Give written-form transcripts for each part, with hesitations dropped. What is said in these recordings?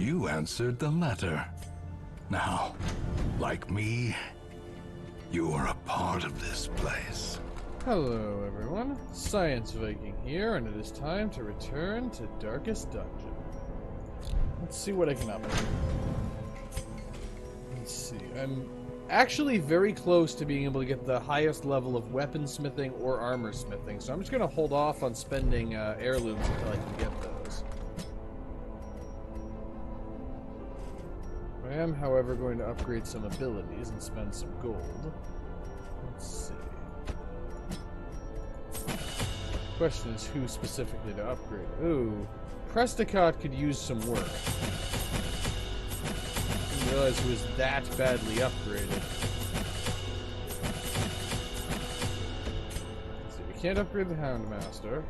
you answered the letter. Now, like me, you are a part of this place. Hello everyone, Science Viking here, and it is time to return to Darkest Dungeon. Let's see what I can up. Let's see, I'm actually very close to being able to get the highest level of weaponsmithing or armor smithing, so I'm just going to hold off on spending heirlooms until I can get those. I am, however, going to upgrade some abilities and spend some gold. Let's see. Question is who specifically to upgrade. Ooh, Presticott could use some work. I didn't realize he was that badly upgraded. Let's see, we can't upgrade the Houndmaster.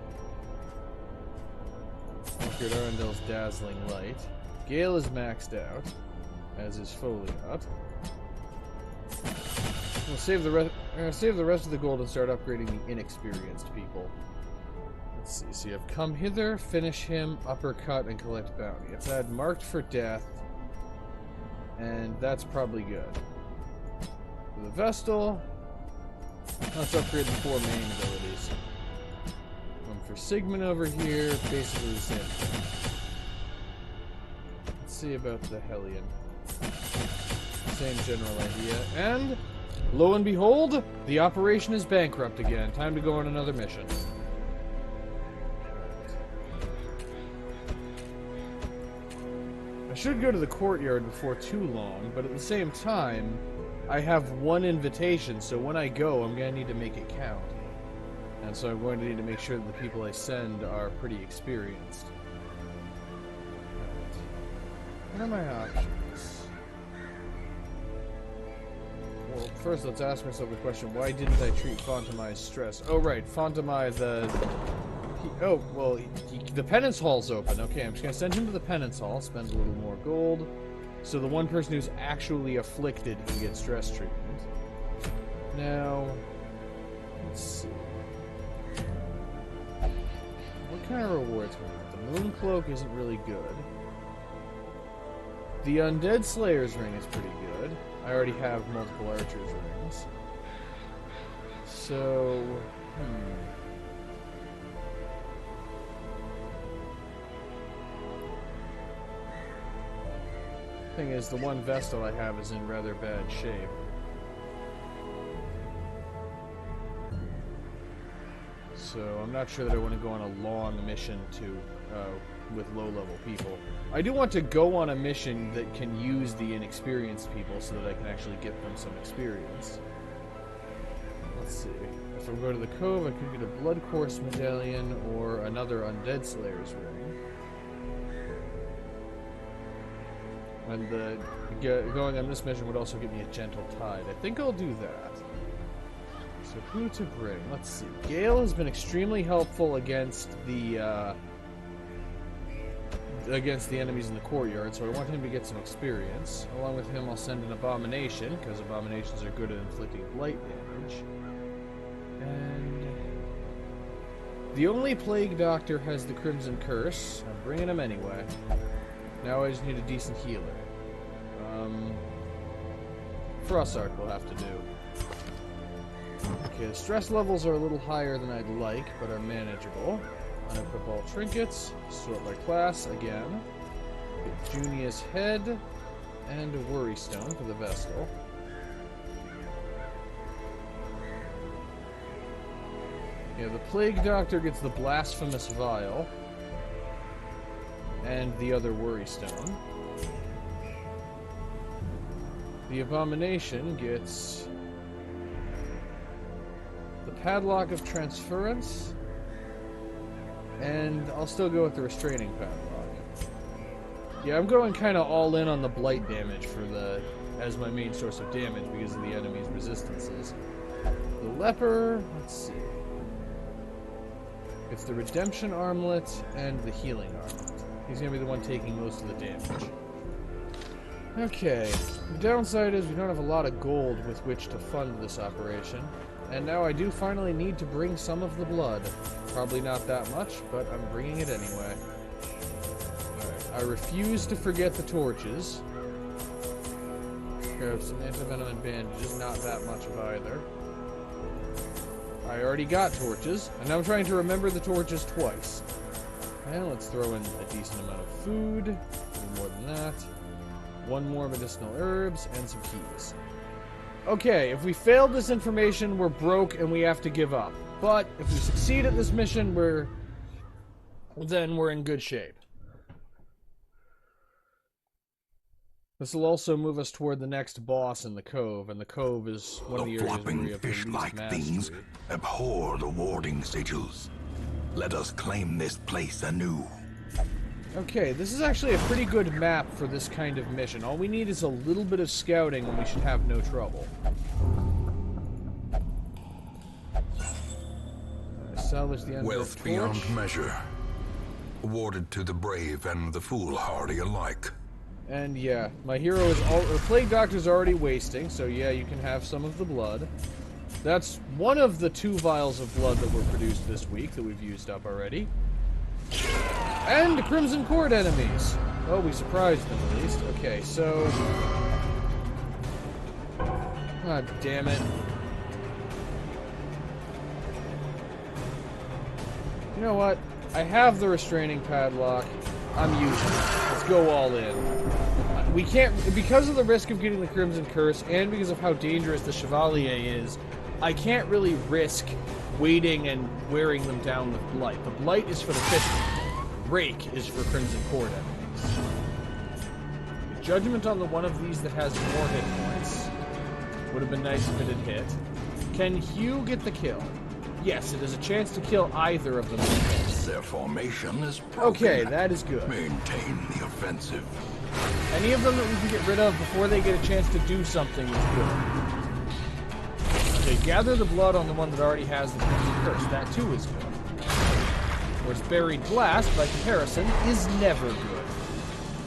Upgrade Arendel's Dazzling Light. Gale is maxed out, as is Foliot. We'll save the rest of the gold and start upgrading the inexperienced people. Let's see, so you have come hither, finish him, uppercut, and collect bounty. It's had marked for death, and that's probably good. For the Vestal, let's upgrade the 4 main abilities. One for Sigmund over here, basically the same thing. Let's see about the Hellion. Same general idea, and lo and behold, the operation is bankrupt again. Time to go on another mission. I should go to the courtyard before too long, but at the same time, I have one invitation, so when I go, I'm going to need to make it count. And so I'm going to need to make sure that the people I send are pretty experienced. What are my options? Well, first let's ask myself the question, why didn't I treat Fontamai's stress? Oh right, Fontamai the penance hall's open. Okay, I'm just gonna send him to the penance hall, spend a little more gold, so the one person who's actually afflicted can get stress treatment. Now, let's see. What kind of rewards can I get? The Moon Cloak isn't really good. The Undead Slayer's Ring is pretty good. I already have multiple Archer's Rings. So, Thing is, the one Vestal I have is in rather bad shape. So I'm not sure that I want to go on a long mission with low-level people. I do want to go on a mission that can use the inexperienced people so that I can actually get them some experience. Let's see. If I'm going to the Cove, I could get a Blood Course Medallion or another Undead Slayer's Ring. And going on this mission would also give me a Gentle Tide. I think I'll do that. So who to bring? Let's see. Gale has been extremely helpful against the enemies in the courtyard, so I want him to get some experience. Along with him, I'll send an Abomination, because Abominations are good at inflicting blight damage. And the only Plague Doctor has the Crimson Curse. I'm bringing him anyway. Now I just need a decent healer. Frossark will have to do. Okay, the stress levels are a little higher than I'd like, but are manageable. Unequip all trinkets, sort by class again. Get Junia's Head, and a Worry Stone for the Vestal. Yeah, the Plague Doctor gets the Blasphemous Vial, and the other Worry Stone. The Abomination gets the Padlock of Transference, and I'll still go with the Restraining Padlock. Yeah, I'm going kind of all in on the blight damage as my main source of damage because of the enemy's resistances. The Leper, let's see. It's the Redemption Armlet and the Healing Armlet. He's going to be the one taking most of the damage. Okay, the downside is we don't have a lot of gold with which to fund this operation. And now I do finally need to bring some of the blood. Probably not that much, but I'm bringing it anyway. Alright, I refuse to forget the torches. Grab some anti-venom and bandages, not that much of either. I already got torches, and I'm trying to remember the torches twice. And let's throw in a decent amount of food, no more than that. One more medicinal herbs, and some keys. Okay, if we failed this information, we're broke and we have to give up. But if we succeed at this mission, then we're in good shape. This will also move us toward the next boss in the Cove, and the Cove is one of the areas where we have the least fish-like mastery. things abhor the warding sigils. Let us claim this place anew. Okay, this is actually a pretty good map for this kind of mission. All we need is a little bit of scouting and we should have no trouble. Salvage the end Wealth of the beyond torch. measure. Awarded to the brave and the foolhardy alike. And yeah, my hero is Plague Doctor's already wasting, so yeah, you can have some of the blood. That's one of the 2 vials of blood that were produced this week that we've used up already. And Crimson Cord enemies! Oh, we surprised them at least. Okay, so... God damn it. You know what? I have the restraining padlock. I'm using it. Let's go all in. We can't... Because of the risk of getting the Crimson Curse, and because of how dangerous the Chevalier is, I can't really risk waiting and wearing them down with Blight. The Blight is for the fishermen. Rake is for Crimson Cord enemies. Judgment on the one of these that has more hit points. Would have been nice if it had hit. Can Hugh get the kill? Yes, it has a chance to kill either of them. Their formation is broken. Okay, that is good. Maintain the offensive. Any of them that we can get rid of before they get a chance to do something is good. Okay, gather the blood on the one that already has the Crimson Curse. That too is good. Of course, Buried Blast, by comparison, is never good.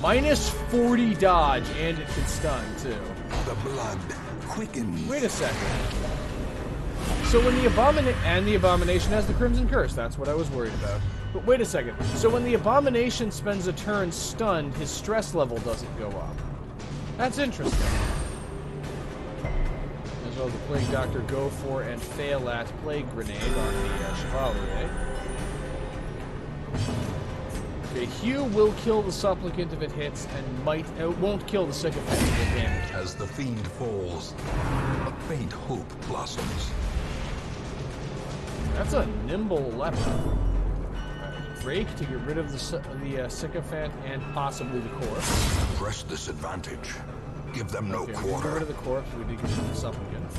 Minus 40 dodge, and it can stun, too. The blood quickens. Wait a second. So when the Abomination has the Crimson Curse, that's what I was worried about. But wait a second. So when the Abomination spends a turn stunned, his stress level doesn't go up. That's interesting. As well as the Plague Doctor go for and fail at Plague Grenade on the Chevalier. Okay, Hugh will kill the Supplicant if it hits, and won't kill the Sycophant if it damages. As the fiend falls, a faint hope blossoms. That's a nimble leper. Rake to get rid of the Sycophant and possibly the corpse. Press this advantage. Give them no Okay, quarter. get rid of the corpse. We did get rid of the Supplicant.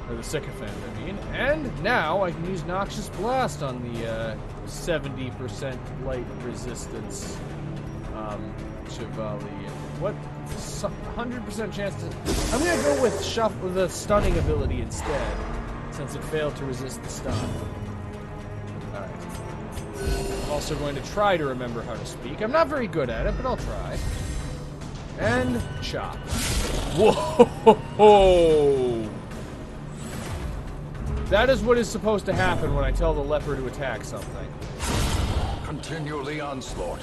Or the Sycophant, I mean. And now I can use Noxious Blast on the 70% light resistance Chevalier. What? 100% chance to... I'm going to go with the stunning ability instead, since it failed to resist the stun. Alright. I'm also going to try to remember how to speak. I'm not very good at it, but I'll try. And chop. Whoa! That is what is supposed to happen when I tell the leper to attack something. Continue the onslaught.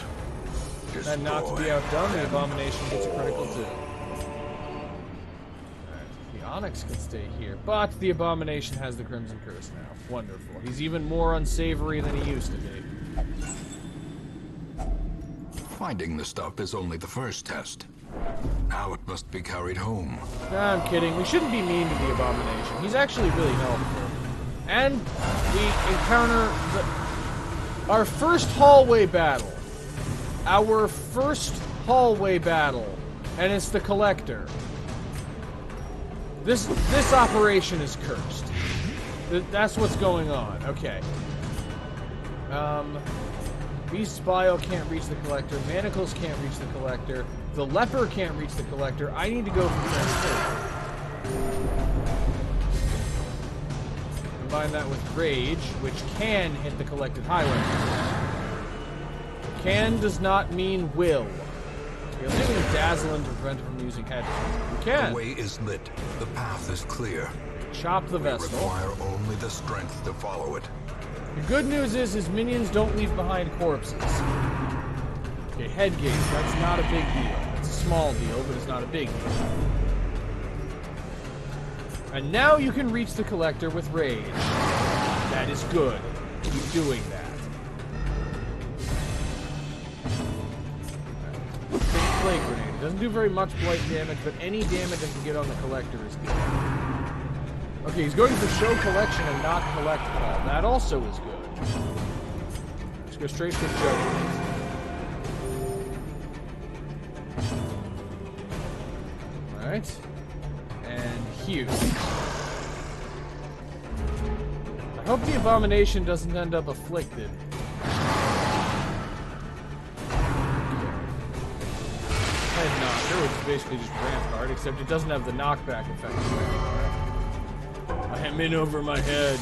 And not to be outdone, the Abomination gets a critical too. The Onyx can stay here, but the Abomination has the Crimson Curse now. Wonderful. He's even more unsavory than he used to be. Finding the stuff is only the first test. Now it must be carried home. Nah, I'm kidding. We shouldn't be mean to the Abomination. He's actually really helpful. And we encounter our first hallway battle. Our first hallway battle. And it's the Collector. This operation is cursed. That's what's going on. Okay. Beast's Bile can't reach the Collector. Manacles can't reach the Collector. The Leper can't reach the Collector. I need to go for Transform. Combine that with Rage, which can hit the Collected Highway. Can does not mean will. You're leaving Dazzle to prevent it from using headphones. You can. The way is lit. The path is clear. Chop the We vessel. require only the strength to follow it. The good news is his minions don't leave behind corpses. Okay, head gaze. That's not a big deal. It's a small deal, but it's not a big deal. And now you can reach the collector with rage. That is good. Keep doing that. Plague grenade. It doesn't do very much blight damage, but any damage I can get on the collector is good. Okay, he's going for show collection and not collect call. That also is good. Let's go straight for judgment. Alright. And Hugh. I hope the abomination doesn't end up afflicted. Head knocker, which is basically just Rampart, except it doesn't have the knockback effect of Rampart. I am in over my head.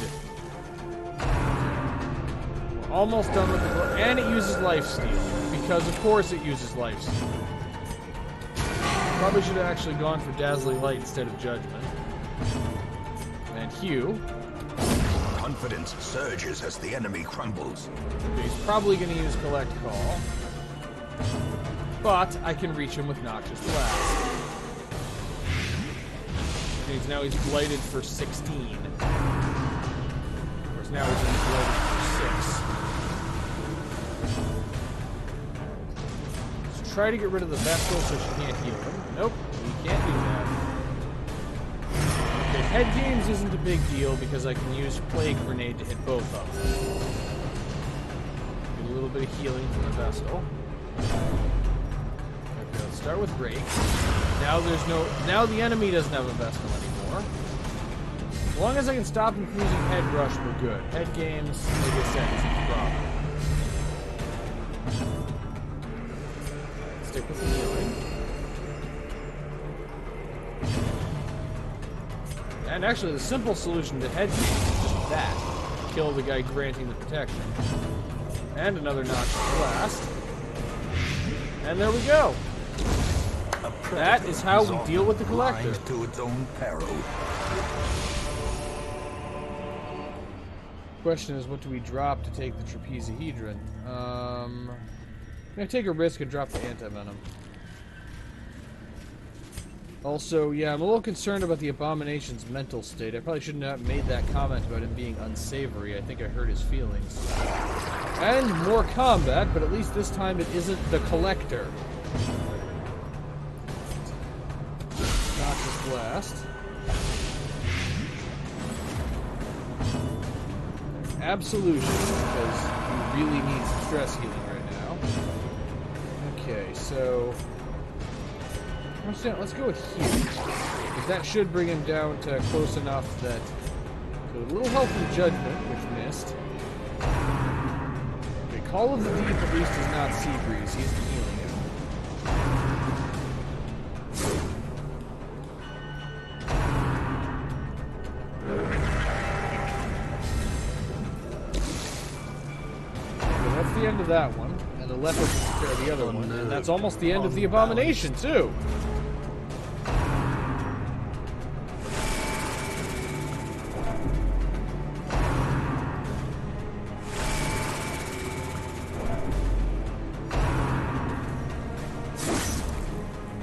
We're almost done with the... And it uses lifesteal, because of course it uses lifesteal. Probably should have actually gone for Dazzling Light instead of Judgment. And Hugh. Confidence surges as the enemy crumbles. Okay, he's probably going to use Collect Call. But I can reach him with Noxious Blast. Now he's blighted for 16. Of course, now he's only blighted for 6. Let's try to get rid of the Vestal so she can't heal him. Nope, we can't do that. Okay, head games isn't a big deal because I can use Plague Grenade to hit both of them. Get a little bit of healing from the Vestal. Okay, let's start with Rake. Now now the enemy doesn't have a Vestal anymore. As long as I can stop him from using Head Rush, we're good. Head games, like I said, isn't a problem. Stick with the healing. And actually, the simple solution to head games is just that. Kill the guy granting the protection. And another Noxious Blast. And there we go. That is how we deal with the collector. To its own peril. Question is, what do we drop to take the Trapezahedron? I'm gonna take a risk and drop the Antivenom. Also, yeah, I'm a little concerned about the Abomination's mental state. I probably shouldn't have made that comment about him being unsavory. I think I hurt his feelings. And more combat, but at least this time it isn't the collector. Noxious Blast. Absolution, because you really need some stress healing right now. Okay, so... let's go with Hugh. Because that should bring him down to close enough that... So a little help from Judgment, which missed. Okay, Call of the Deep at least is not Seabreeze. He's healing him. The end of that one, and the leopard will take care of the other one, and that's almost the end of the Abomination, too!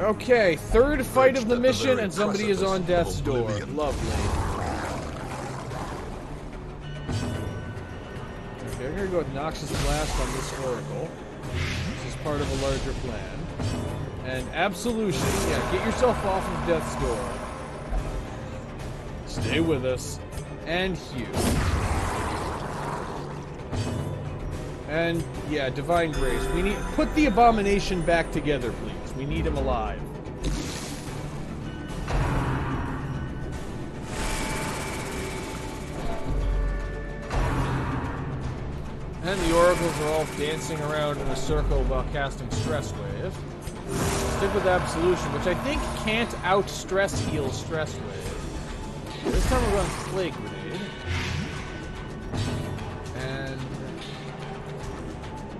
Okay, third fight of the mission, and somebody is on death's door. Lovely. I'm going to go with Noxious Blast on this Oracle. This is part of a larger plan. And Absolution. Yeah, get yourself off of Death's Door. Stay with us. And Hugh. And, yeah, Divine Grace. We need... Put the Abomination back together, please. We need him alive. And the Oracles are all dancing around in a circle while casting Stress Wave. Stick with Absolution, which I think can't out-stress heal Stress Wave. This time we're going Plague Grenade. And...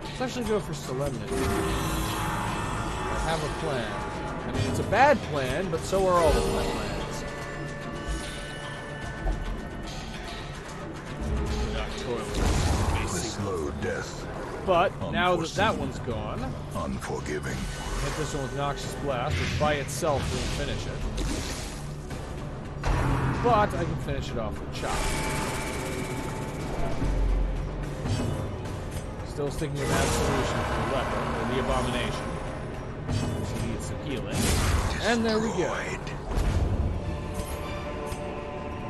let's actually go for Solemnity. I have a plan. I mean, it's a bad plan, but so are all of my plans. Slow death. But now that that one's gone, unforgiving. hit this one with Noxious Blast, which by itself won't finish it. But I can finish it off with Chop. Still sticking with that solution for the weapon, or the abomination. Which needs some healing. And there we go.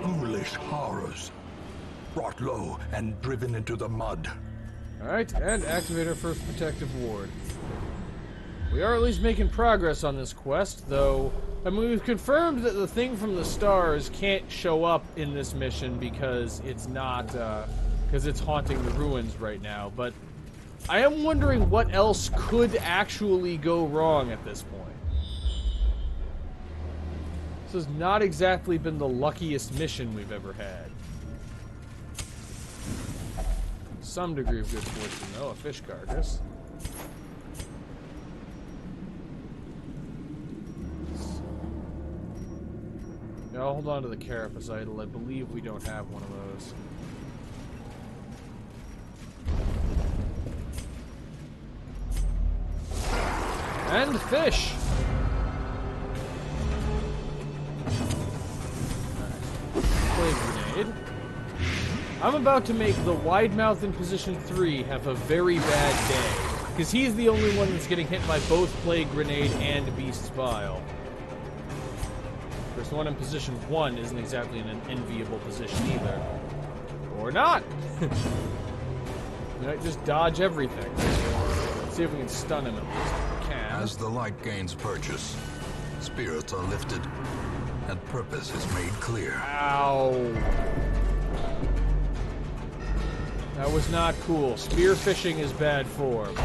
Ghoulish horrors. Brought low and driven into the mud. Alright, and activate our first protective ward. We are at least making progress on this quest, though. I mean, we've confirmed that the thing from the stars can't show up in this mission because it's not, because it's haunting the ruins right now, but I am wondering what else could actually go wrong at this point. This has not exactly been the luckiest mission we've ever had. Some degree of good fortune, though. A fish carcass. Yeah, I'll hold on to the carapace idol. I believe we don't have one of those. And fish! Plague grenade. I'm about to make the wide mouth in position 3 have a very bad day. Because he's the only one that's getting hit by both Plague Grenade and Beast's Vial. Of course, the one in position 1 isn't exactly in an enviable position either. Or not! We might just dodge everything. Let's see if we can stun him at least. We can. As the light gains purchase, spirits are lifted, and purpose is made clear. Ow! That was not cool. Spearfishing is bad form.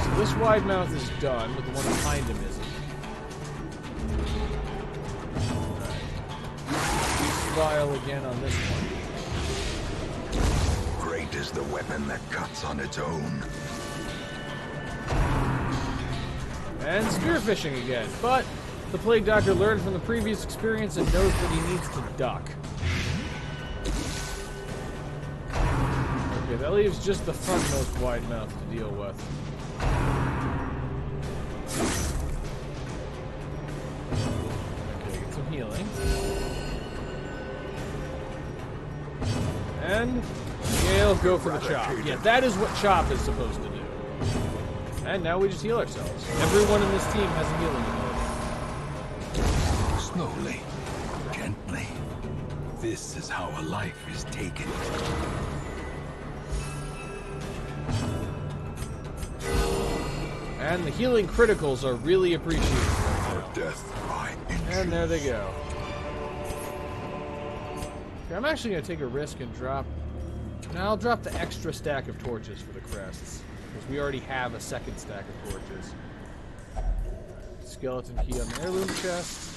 So this wide mouth is done, but the one behind him isn't. Alright. Vial again on this one. Great is the weapon that cuts on its own. And spearfishing again, but the Plague Doctor learned from the previous experience and knows that he needs to duck. Okay, that leaves just the frontmost wide mouth to deal with. Okay, get some healing. And Gale, go for the chop. Yeah, that is what chop is supposed to do. And now we just heal ourselves. Everyone in this team has a healing ability. Slowly, gently. This is how a life is taken. And the healing criticals are really appreciated. For death by injury. And there they go. Okay, I'm actually going to take a risk and drop... Now I'll drop the extra stack of torches for the crests. Because we already have a second stack of torches. Skeleton key on the heirloom chest.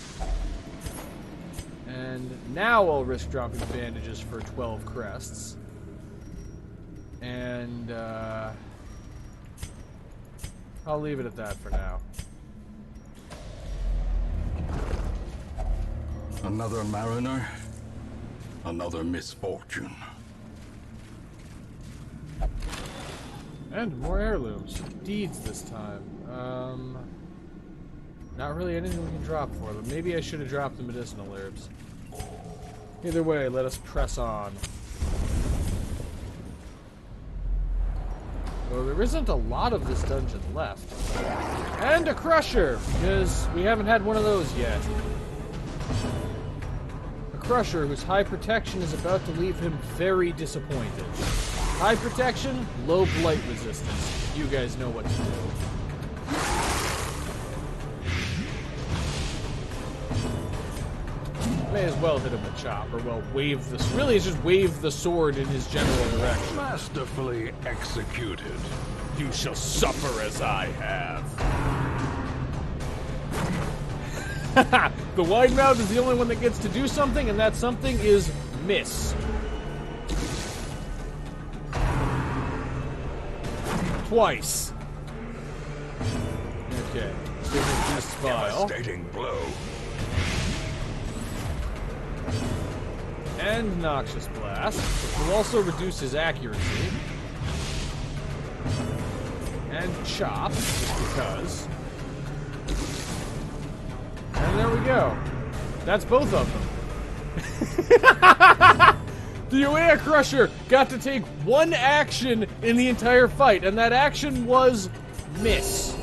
And now I'll risk dropping bandages for 12 crests. And, I'll leave it at that for now. Another mariner, another misfortune. And more heirlooms. Deeds this time. Not really anything we can drop for them. Maybe I should have dropped the medicinal herbs. Either way, let us press on. Well, there isn't a lot of this dungeon left. And a crusher, because we haven't had one of those yet. A crusher whose high protection is about to leave him very disappointed. High protection, low blight resistance. You guys know what to do. May as well hit him with chop, or well, wave this. Really, it's just wave the sword in his general direction. Masterfully executed. You shall suffer as I have. The wide mouth is the only one that gets to do something, and that something is miss. Twice. Okay. Give him this vial. Devastating blow. And Noxious Blast, which will also reduce his accuracy. And Chop, just because. And there we go. That's both of them. The Uea Crusher got to take one action in the entire fight, and that action was miss.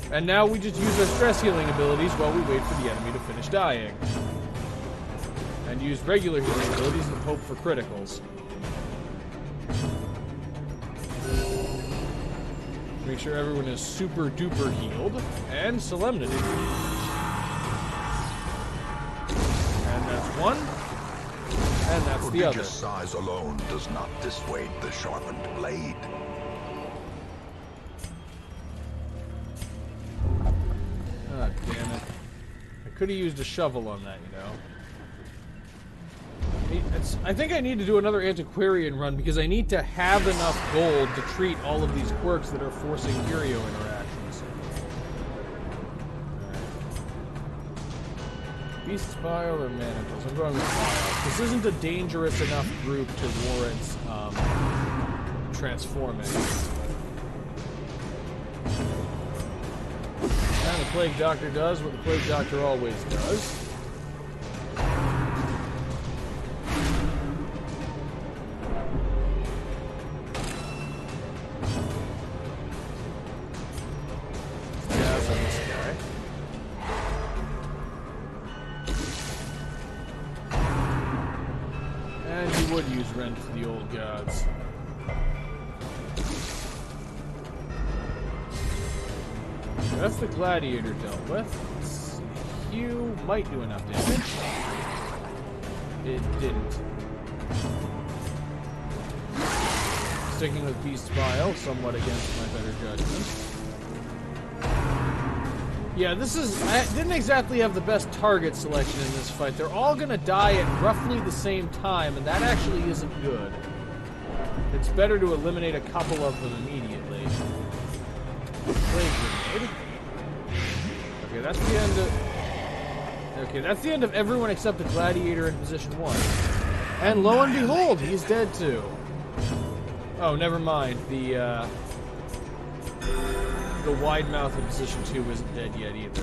And now we just use our stress healing abilities while we wait for the enemy to finish dying. And use regular healing abilities and hope for criticals. Make sure everyone is super duper healed. And Solemnity. And that's one. And that's the other. Prodigious size alone does not dissuade the sharpened blade. Ah, damn it. I could have used a shovel on that, you know. I think I need to do another antiquarian run because I need to have enough gold to treat all of these quirks that are forcing curio interactions. Beast's Pile or Manacles? I'm going with Pile. This isn't a dangerous enough group to warrant transforming. And the Plague Doctor does what the Plague Doctor always does. For the old gods. Okay, that's the gladiator dealt with. You might do enough damage. It didn't. Sticking with Beast's Bile, somewhat against my better judgment. Yeah, I didn't exactly have the best target selection in this fight. They're all gonna die at roughly the same time, and that actually isn't good. It's better to eliminate a couple of them immediately. Plague Grenade. Okay, that's the end of... Okay, that's the end of everyone except the Gladiator in position 1. And lo and behold, he's dead too. Oh, never mind. The wide mouth in position 2 isn't dead yet either.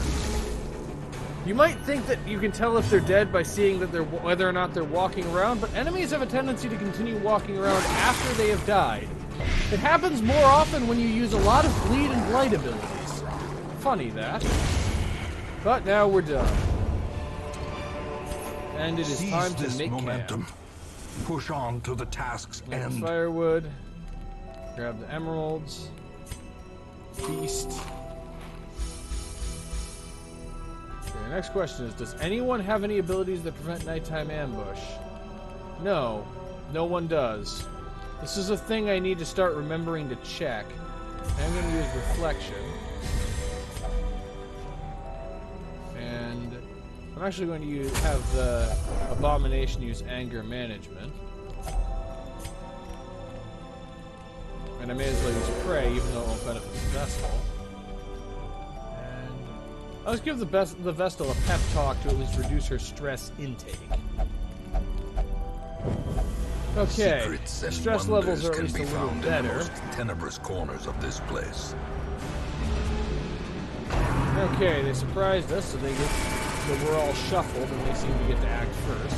You might think that you can tell if they're dead by seeing that whether or not they're walking around, but enemies have a tendency to continue walking around after they have died. It happens more often when you use a lot of bleed and blight abilities. Funny that. But now we're done. And it is time to make momentum. Push on to the task's end. Firewood. Grab the emeralds. Feast. Okay, the next question is, does anyone have any abilities that prevent nighttime ambush? No. No one does. This is a thing I need to start remembering to check. I'm going to use Reflection. And I'm actually going to have the Abomination use Anger Management. And I may as well use Prey, even though it won't benefit the Vestal. And I'll just give the Vestal a pep talk to at least reduce her stress intake. Okay, stress levels are at least a little better. In the most tenebrous corners of this place. Okay, they surprised us, so we're all shuffled, and they seem to get to act first.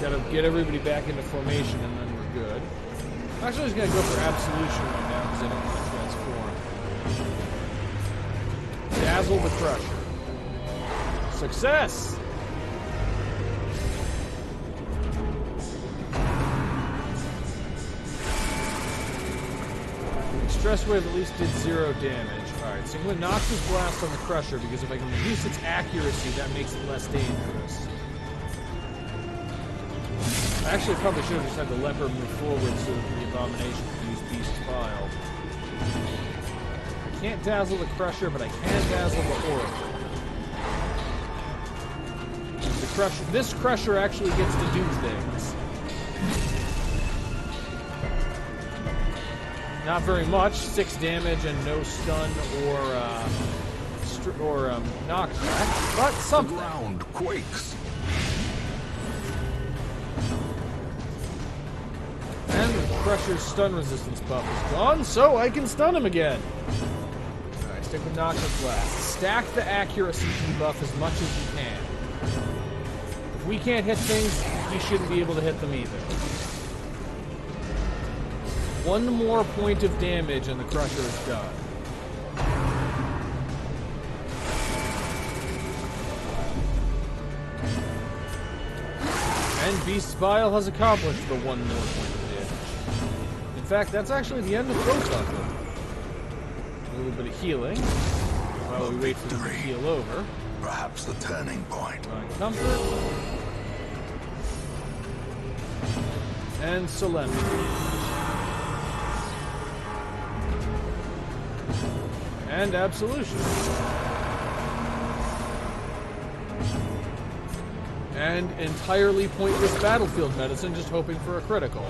Gotta get everybody back into formation and then we're good. I'm actually just gonna go for Absolution right now because I don't want to transform. Dazzle the Crusher. Success! Stress Wave at least did 0 damage. Alright, so I'm gonna Noxious Blast on the Crusher because if I can reduce its accuracy, that makes it less dangerous. Actually, I probably should have just had the leper move forward so that the Abomination could use Beast's File. I can't dazzle the Crusher, but I can dazzle the Oracle. This Crusher actually gets to do things. Not very much. 6 damage and no stun or knockback, but something. The ground quakes. And the Crusher's stun resistance buff is gone, so I can stun him again. Alright, stick with Noctis last. Stack the accuracy debuff as much as you can. If we can't hit things, he shouldn't be able to hit them either. 1 more point of damage and the Crusher is done. And Beast's Bile has accomplished the 1 more point of damage. In fact, that's actually the end of both of them. A little bit of healing while we wait for them to heal over. Perhaps the turning point. Comfort. And Solemnity. And Absolution. And entirely pointless battlefield medicine, just hoping for a critical.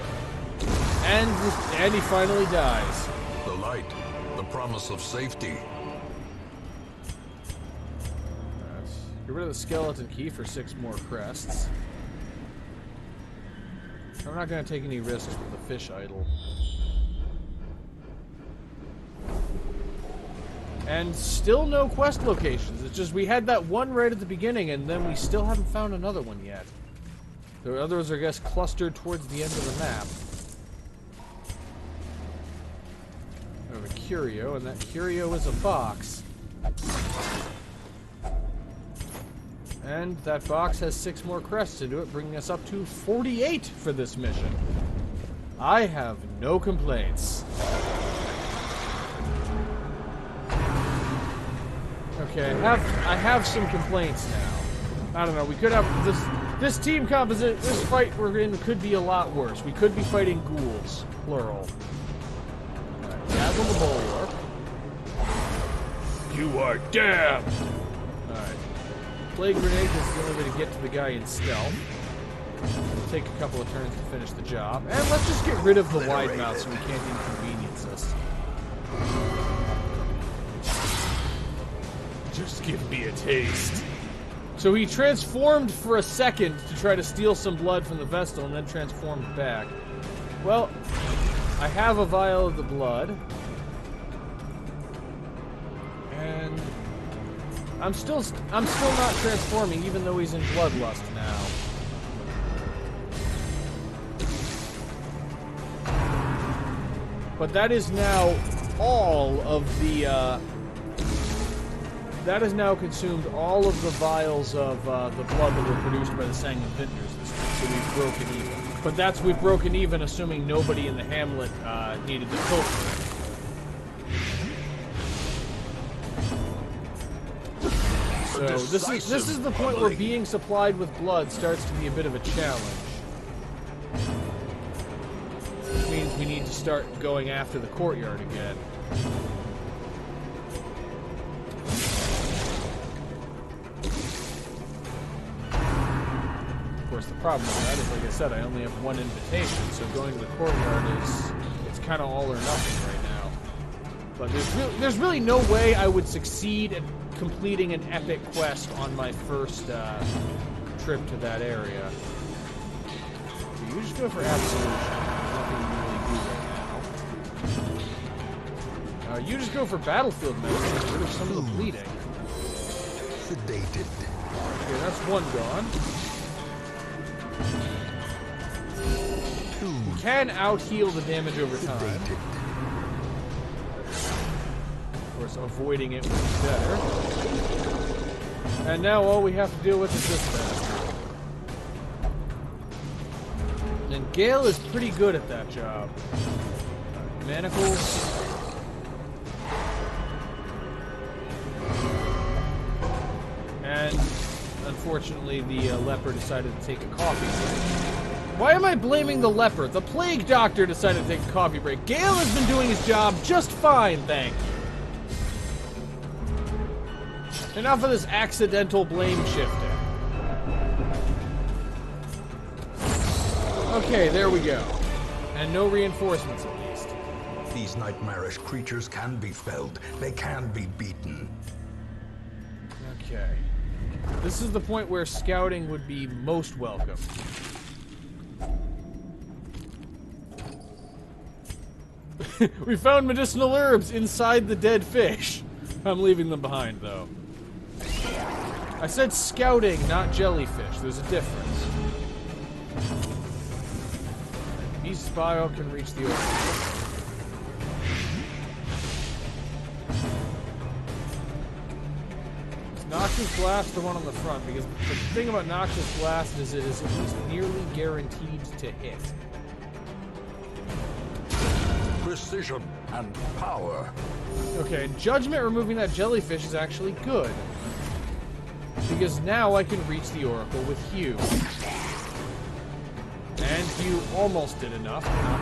And he finally dies. The light, the promise of safety. Get rid of the skeleton key for 6 more crests. I'm not going to take any risks with the fish idol. And still no quest locations. It's just we had that one right at the beginning, and then we still haven't found another one yet. The others are, I guess, clustered towards the end of the map. We have a curio, and that curio is a box. And that box has 6 more crests into it, bringing us up to 48 for this mission. I have no complaints. Okay, I have some complaints now. I don't know, we could have this team composite, this fight we're in could be a lot worse. We could be fighting ghouls, plural. Alright, dazzle the bulwark. You are damned! Alright. Plague grenade is the only way to get to the guy in stealth. It'll take a couple of turns to finish the job. And let's just get rid of the wide mouth so we can't inconvenience us. Just give me a taste. So he transformed for a second to try to steal some blood from the Vestal and then transformed back. Well, I have a vial of the blood. And I'm still not transforming even though he's in Bloodlust now. But that is now all of the that has now consumed all of the vials of the blood that were produced by the Sanguine Vintners this week, so we've broken even. But we've broken even assuming nobody in the hamlet needed to filter it. So this is the point where being supplied with blood starts to be a bit of a challenge. Which means we need to start going after the courtyard again. Of course, the problem with that is, like I said, I only have 1 invitation, so going to the courtyard it's kind of all or nothing right now. But there's really no way I would succeed at completing an epic quest on my first trip to that area. So you just go for Absolution. Nothing you really do right now. You just go for Battlefield medicine to get rid of some of the bleeding. Sedated. Okay, that's 1 gone. You can out-heal the damage over time. Of course, avoiding it would be better. And now all we have to deal with is this bastard. And Gale is pretty good at that job. Manacles. And unfortunately, the leper decided to take a coffee break. Why am I blaming the leper? The plague doctor decided to take a coffee break. Gale has been doing his job just fine, thank you. Enough of this accidental blame shifting. Okay, there we go. And no reinforcements, at least. These nightmarish creatures can be felled. They can be beaten. Okay. This is the point where scouting would be most welcome. We found medicinal herbs inside the dead fish. I'm leaving them behind, though. I said scouting, not jellyfish. There's a difference. Beast's bile can reach the ocean. Noxious Blast, the one on the front, because the thing about Noxious Blast is it is at least nearly guaranteed to hit. Precision and power. Okay, Judgment removing that jellyfish is actually good. Because now I can reach the Oracle with Hugh. And Hugh almost did enough, but not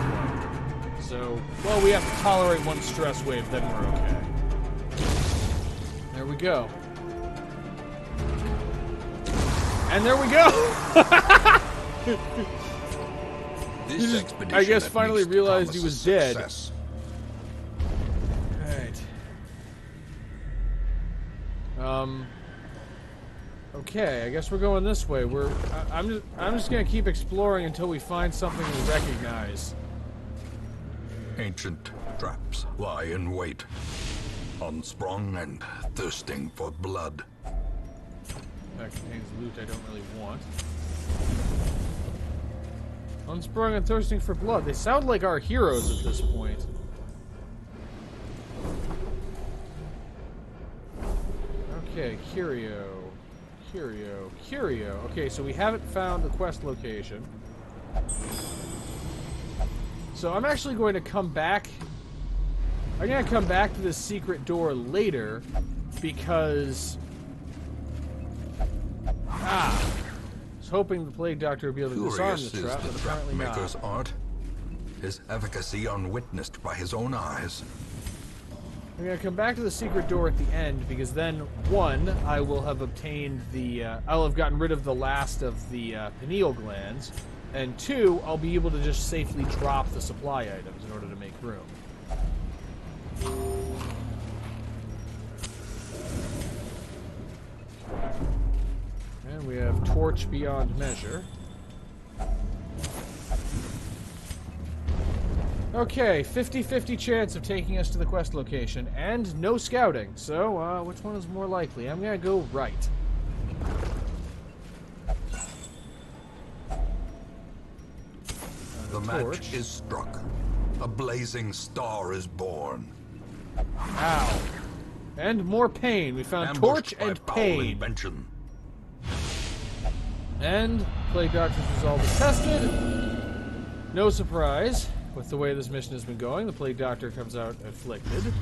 quite. So, well, we have to tolerate one stress wave, then we're okay. There we go. And there we go! This expedition, I guess, at finally least, realized he was dead. success. Alright. Okay, I guess we're going this way. I'm just gonna keep exploring until we find something we recognize. Ancient traps lie in wait, unsprung and thirsting for blood. That contains loot I don't really want. Unsprung and thirsting for blood. They sound like our heroes at this point. Okay, Curio. Okay, so we haven't found the quest location. So I'm actually going to come back. I'm going to come back to this secret door later because... I was hoping the Plague Doctor would be able to disarm the trap, but apparently not. Maker's art, his efficacy unwitnessed by his own eyes. I'm going to come back to the secret door at the end, because then, one, I will have obtained the, I'll have gotten rid of the last of the pineal glands, and two, I'll be able to just safely drop the supply items in order to make room. And we have Torch Beyond Measure. Okay, 50-50 chance of taking us to the quest location, and no scouting. So, which one is more likely? I'm gonna go right. The match is struck. A blazing star is born. Ow. And more pain. We found Ambushed Torch by and foul pain. invention. And Plague Doctor's resolve is tested. No surprise. With the way this mission has been going, the Plague Doctor comes out afflicted.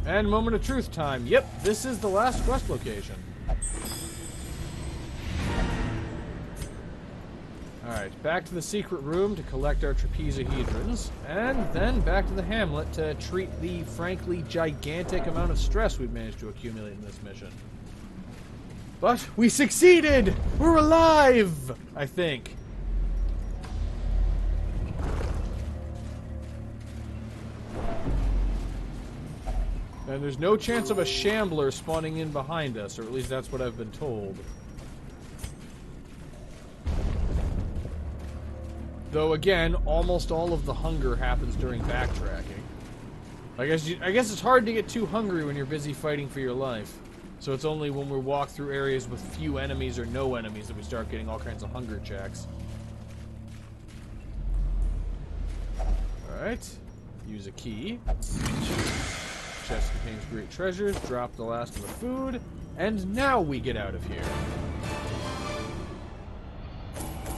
And moment of truth time. Yep, this is the last quest location. Alright, back to the secret room to collect our trapezohedrons, and then back to the hamlet to treat the frankly gigantic amount of stress we've managed to accumulate in this mission. But we succeeded! We're alive! I think. And there's no chance of a shambler spawning in behind us, or at least that's what I've been told. Though again, almost all of the hunger happens during backtracking. I guess it's hard to get too hungry when you're busy fighting for your life. So it's only when we walk through areas with few enemies or no enemies that we start getting all kinds of hunger checks. Alright. Use a key. Chest contains great treasures. Drop the last of the food. And now we get out of here.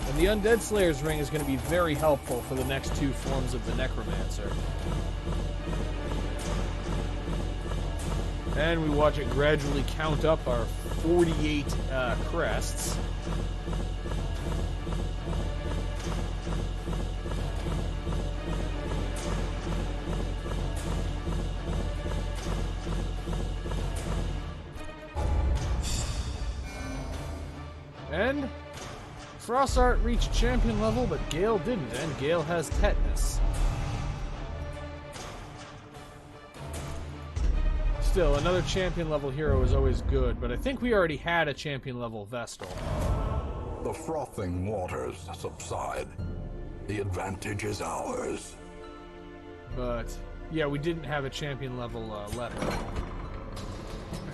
And the Undead Slayer's Ring is going to be very helpful for the next two forms of the Necromancer. And we watch it gradually count up our 48 crests. And Frossart reached champion level, but Gale didn't, and Gale has tetanus. Still, another champion level hero is always good, but I think we already had a champion level Vestal. The frothing waters subside. The advantage is ours. But, yeah, we didn't have a champion level leper.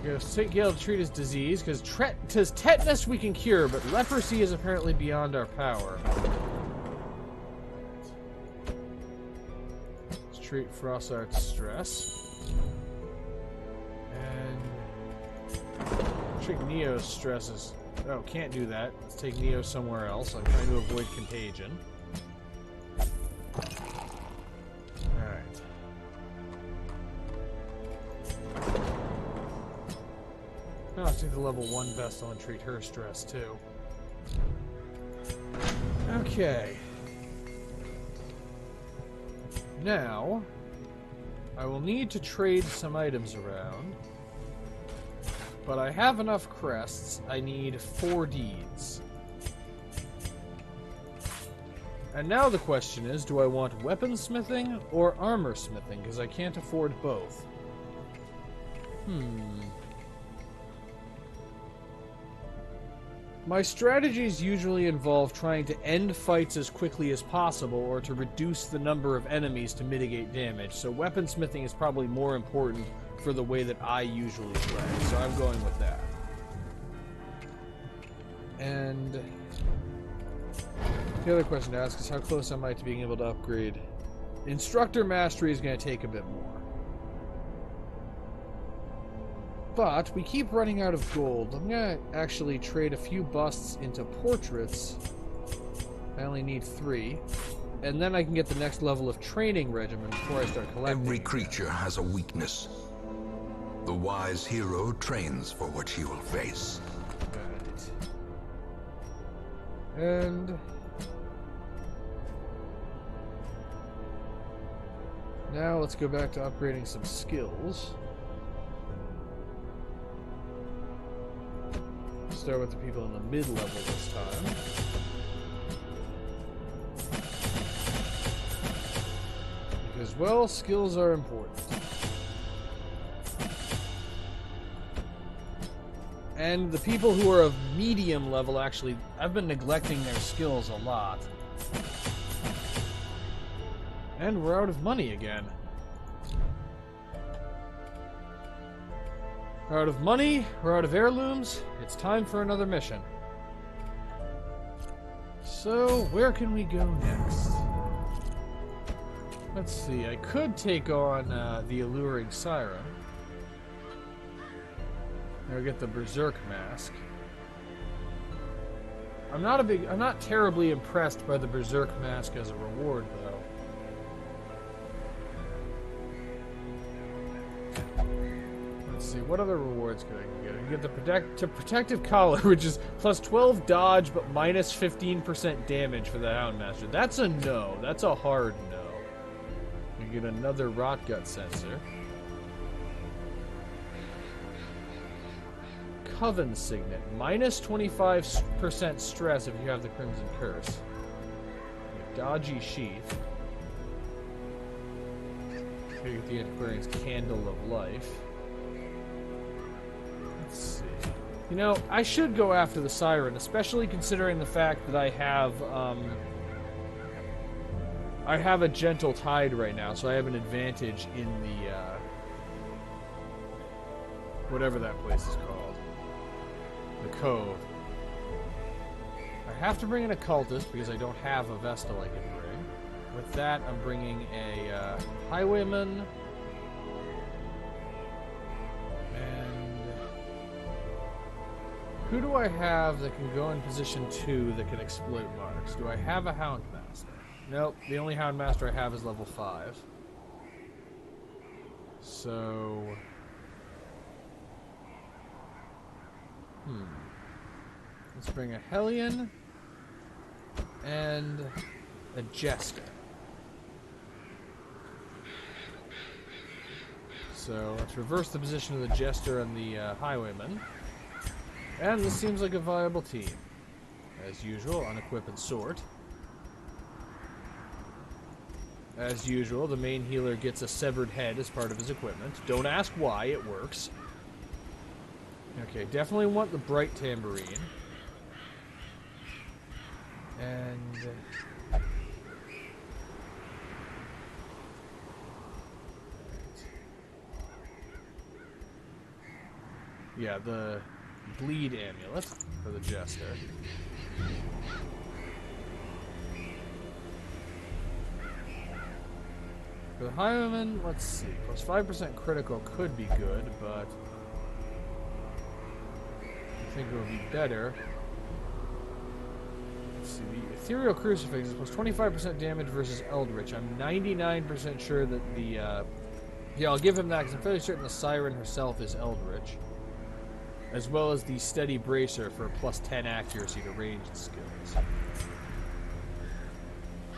Okay, let's take Gale to treat his disease, because tetanus we can cure, but leprosy is apparently beyond our power. Let's treat Frossart's stress. And treat Neo's stresses. Oh, can't do that. Let's take Neo somewhere else. I'm trying to avoid contagion. Alright. Now let's take the level 1 Vestal and treat her stress too. Okay. Now, I will need to trade some items around. But I have enough crests. I need 4 deeds. And now the question is, do I want weaponsmithing or armor smithing? Because I can't afford both. My strategies usually involve trying to end fights as quickly as possible or to reduce the number of enemies to mitigate damage, so weaponsmithing is probably more important for the way that I usually play, so I'm going with that. And the other question to ask is how close am I to being able to upgrade? Instructor Mastery is going to take a bit more. But we keep running out of gold. I'm going to actually trade a few busts into portraits. I only need 3. And then I can get the next level of training regimen before I start collecting. Every creature has a weakness. The wise hero trains for what she will face. Right. And now let's go back to upgrading some skills. Start with the people in the mid-level this time. Because, well, skills are important. And the people who are of medium level, actually, I've been neglecting their skills a lot. And we're out of money again. We're out of money, we're out of heirlooms, it's time for another mission. So, where can we go next? Let's see, I could take on the alluring Siren. Or get the Berserk Mask. I'm not terribly impressed by the Berserk Mask as a reward, though. Let's see, what other rewards could I get? I can get the Protective Collar, which is plus 12 dodge, but minus 15% damage for the Houndmaster. That's a no. That's a hard no. I get another Rotgut Sensor. Coven Signet. Minus 25% stress if you have the Crimson Curse. Dodgy Sheath. Here you get the Antiquarian's Candle of Life. Let's see. You know, I should go after the Siren, especially considering the fact that I have a Gentle Tide right now, so I have an advantage in the, whatever that place is called. The Cove. I have to bring an Occultist because I don't have a Vestal I can bring. With that, I'm bringing a Highwayman. And who do I have that can go in position 2 that can exploit marks? Do I have a Houndmaster? Nope, the only Houndmaster I have is level 5. So... let's bring a Hellion and a Jester. So let's reverse the position of the Jester and the Highwayman. And this seems like a viable team. As usual, unequip and sort. As usual, the main healer gets a severed head as part of his equipment. Don't ask why, it works. Okay, definitely want the bright tambourine. And... yeah, the bleed amulet for the jester. For the highwayman, let's see. Plus 5% critical could be good, but I think it would be better. Let's see. The ethereal crucifix is plus 25% damage versus Eldritch. I'm 99% sure that the yeah, I'll give him that because I'm fairly certain the Siren herself is Eldritch. As well as the Steady Bracer for plus 10 accuracy to ranged skills.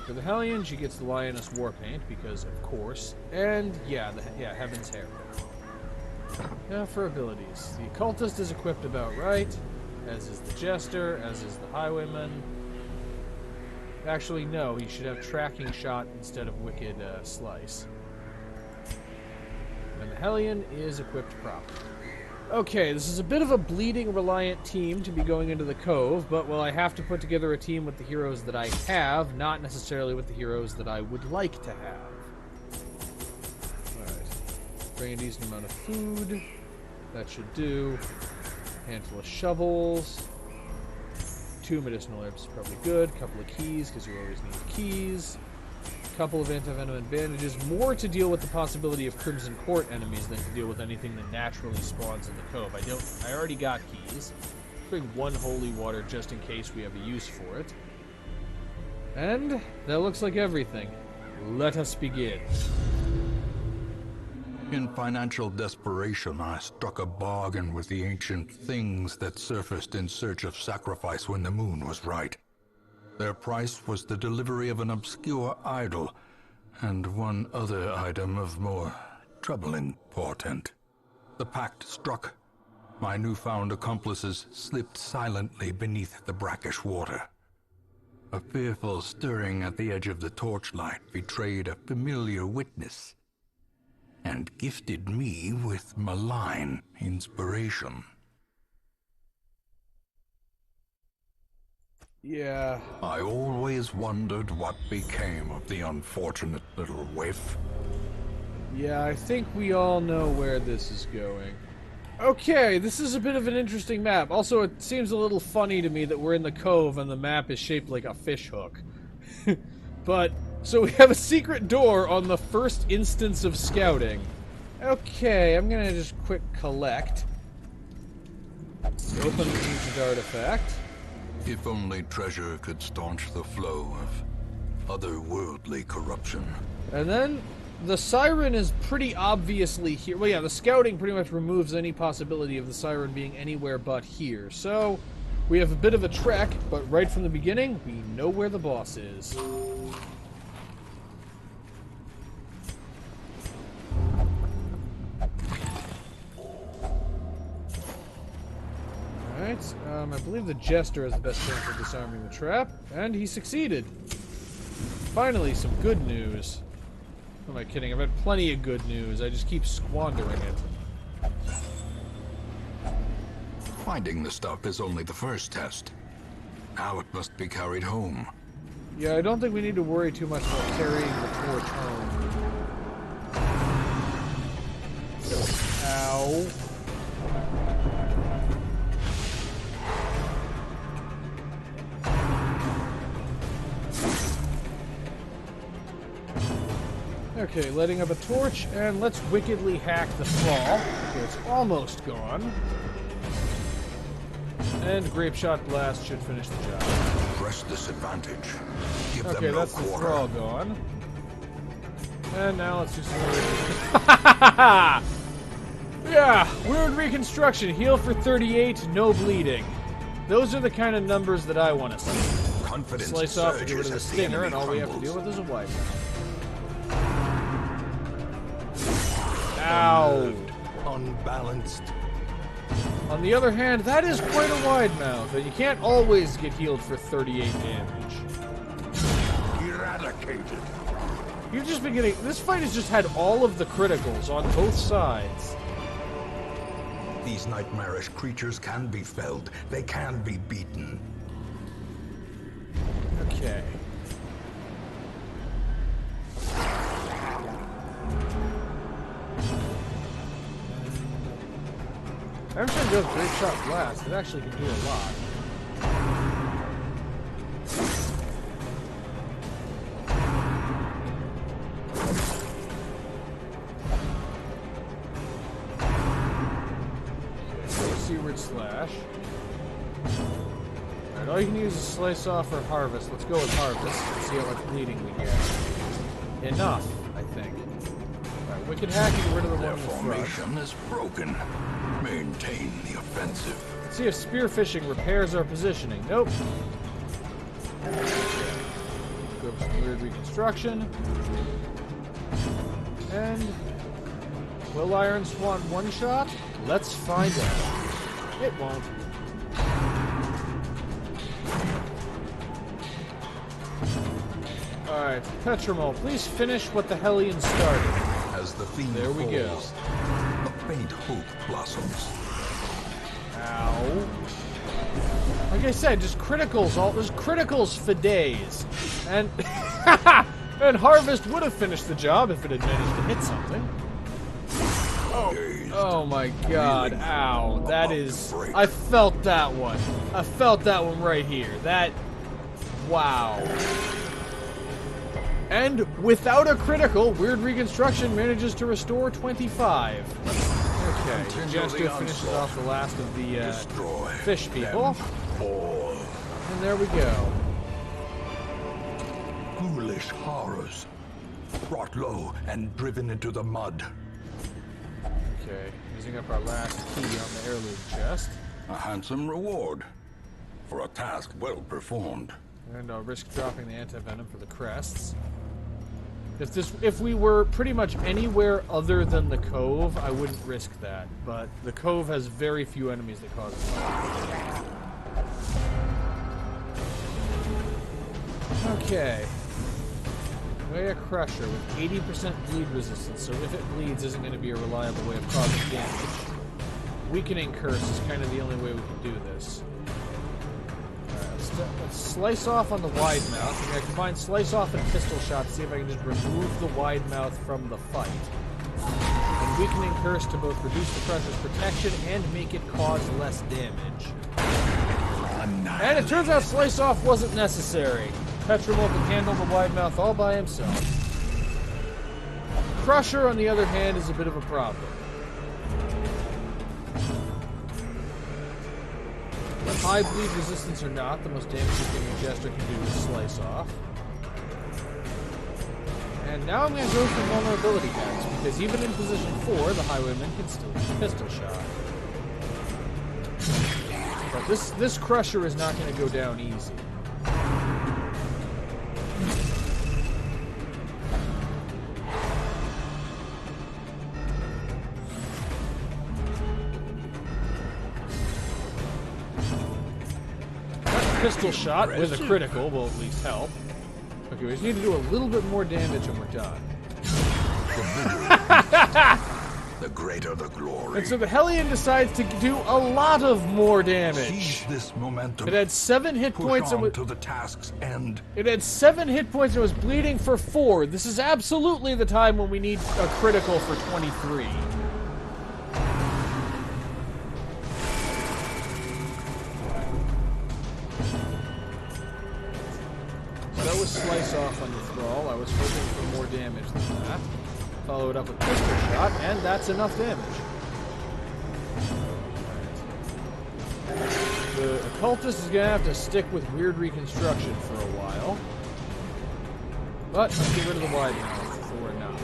For the Hellion, she gets the Lioness Warpaint, because of course. And, yeah, Heaven's Herald. Now for abilities. The Occultist is equipped about right, as is the Jester, as is the Highwayman. Actually, no, he should have Tracking Shot instead of Wicked Slice. And the Hellion is equipped properly. Okay, this is a bit of a bleeding-reliant team to be going into the Cove, but, well, I have to put together a team with the heroes that I have, not necessarily with the heroes that I would like to have. Alright. Bring a decent amount of food. That should do. Handful of shovels. 2 medicinal herbs is probably good. Couple of keys, because you always need keys. Couple of antivenom and bandages, more to deal with the possibility of Crimson Court enemies than to deal with anything that naturally spawns in the Cove. I already got keys. Bring 1 holy water just in case we have a use for it. And that looks like everything. Let us begin. In financial desperation, I struck a bargain with the ancient things that surfaced in search of sacrifice when the moon was right. Their price was the delivery of an obscure idol, and one other item of more troubling portent. The pact struck. My newfound accomplices slipped silently beneath the brackish water. A fearful stirring at the edge of the torchlight betrayed a familiar witness, and gifted me with malign inspiration. Yeah. I always wondered what became of the unfortunate little waif. Yeah, I think we all know where this is going. Okay, this is a bit of an interesting map. Also, it seems a little funny to me that we're in the Cove and the map is shaped like a fishhook. But, so we have a secret door on the first instance of scouting. Okay, I'm gonna just quick collect. Open an ancient artifact. If only treasure could staunch the flow of otherworldly corruption. And then, the Siren is pretty obviously here. Well, yeah, the scouting pretty much removes any possibility of the Siren being anywhere but here. So, we have a bit of a trek, but right from the beginning, we know where the boss is. Alright, I believe the Jester has the best chance of disarming the trap, and he succeeded. Finally, some good news. Who am I kidding? I've had plenty of good news, I just keep squandering it. Finding the stuff is only the first test. Now it must be carried home. Yeah, I don't think we need to worry too much about carrying the torch home. Ow. Okay, lighting up a torch, and let's wickedly hack the thrall. Okay, it's almost gone. And Grape Shot Blast should finish the job. Press this advantage. Give Okay, them no that's the quarter. thrall gone. And now let's do some yeah, wound reconstruction. Heal for 38, no bleeding. Those are the kind of numbers that I want to see. Confidence Slice off and get rid of the surges as stinger, enemy and all we have to crumbles. deal with is a wipe. Ow. Unnerved, unbalanced. On the other hand, that is quite a wide mouth, and you can't always get healed for 38 damage. Eradicated. You've just been getting... This fight has just had all of the criticals on both sides. These nightmarish creatures can be felled. They can be beaten. Okay. Every time it does Great Shot Blast, it actually can do a lot. Seaward Slash. Alright, all you can use is Slice Off or Harvest. Let's go with Harvest and see how much bleeding we get. Enough, I think. Alright, Wicked Hack and get rid of the one Their in the front. formation is broken. Maintain the offensive. Let's see if Spearfishing repairs our positioning. Nope. Go for some weird reconstruction. And will Iron Swan one-shot? Let's find out. It won't. Alright, Petramol, please finish what the Hellion started. As the fiend There we go. falls, a faint hope blossoms. Ow. Like I said, just criticals. There's criticals for days. And and Harvest would have finished the job if it had managed to hit something. Oh my god, ow. That is... I felt that one. I felt that one right here. That... Wow. And without a critical, Weird Reconstruction manages to restore 25. Okay, just to finish off the last of the fish people. And there we go. Ghoulish horrors, brought low and driven into the mud. Okay, using up our last key on the heirloom chest. A handsome reward for a task well performed. And I'll risk dropping the anti-venom for the crests. If we were pretty much anywhere other than the Cove, I wouldn't risk that. But the Cove has very few enemies that cause it. Okay. Weigh Crusher with 80% bleed resistance, so if it bleeds, isn't going to be a reliable way of causing damage. Weakening Curse is kind of the only way we can do this. Let's Slice Off on the wide mouth. I'm going to combine Slice Off and Pistol Shot to see if I can just remove the wide mouth from the fight. And Weakening Curse to both reduce the Crusher's protection and make it cause less damage. And it turns out Slice Off wasn't necessary. Petramol can handle the wide mouth all by himself. Crusher, on the other hand, is a bit of a problem. High bleed resistance or not, the most damaging thing a Jester can do is Slice Off. And now I'm going to go for vulnerability hacks, because even in position 4, the Highwayman can still use Pistol Shot. But this Crusher is not going to go down easy. Pistol Shot with a critical will at least help. Okay, we just need to do a little bit more damage and we're done. The greater the glory. And so the Hellion decides to do a lot of more damage. Seize this momentum. It had 7 hit points and to the task's end. It had 7 hit points and was bleeding for 4. This is absolutely the time when we need a critical for 23. That was Slice Off on the Thrall. I was hoping for more damage than that. Followed up with Pistol Shot, and that's enough damage. Right. The Occultist is going to have to stick with Weird Reconstruction for a while. But let's get rid of the wide mouth, or not.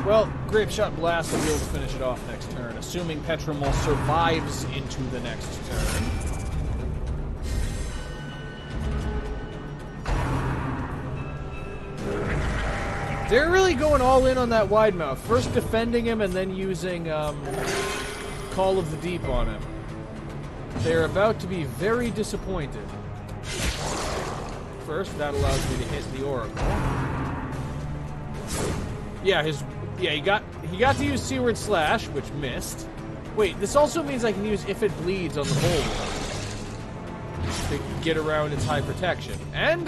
Well, Grape Shot Blast will be able to finish it off next turn, assuming Petramol survives into the next turn. They're really going all in on that wide mouth. First defending him and then using call of the deep on him. They're about to be very disappointed. First, that allows me to hit the Oracle. Yeah, he got to use Seaward Slash, which missed. Wait, this also means I can use If It Bleeds on the Bulwark to get around its high protection. And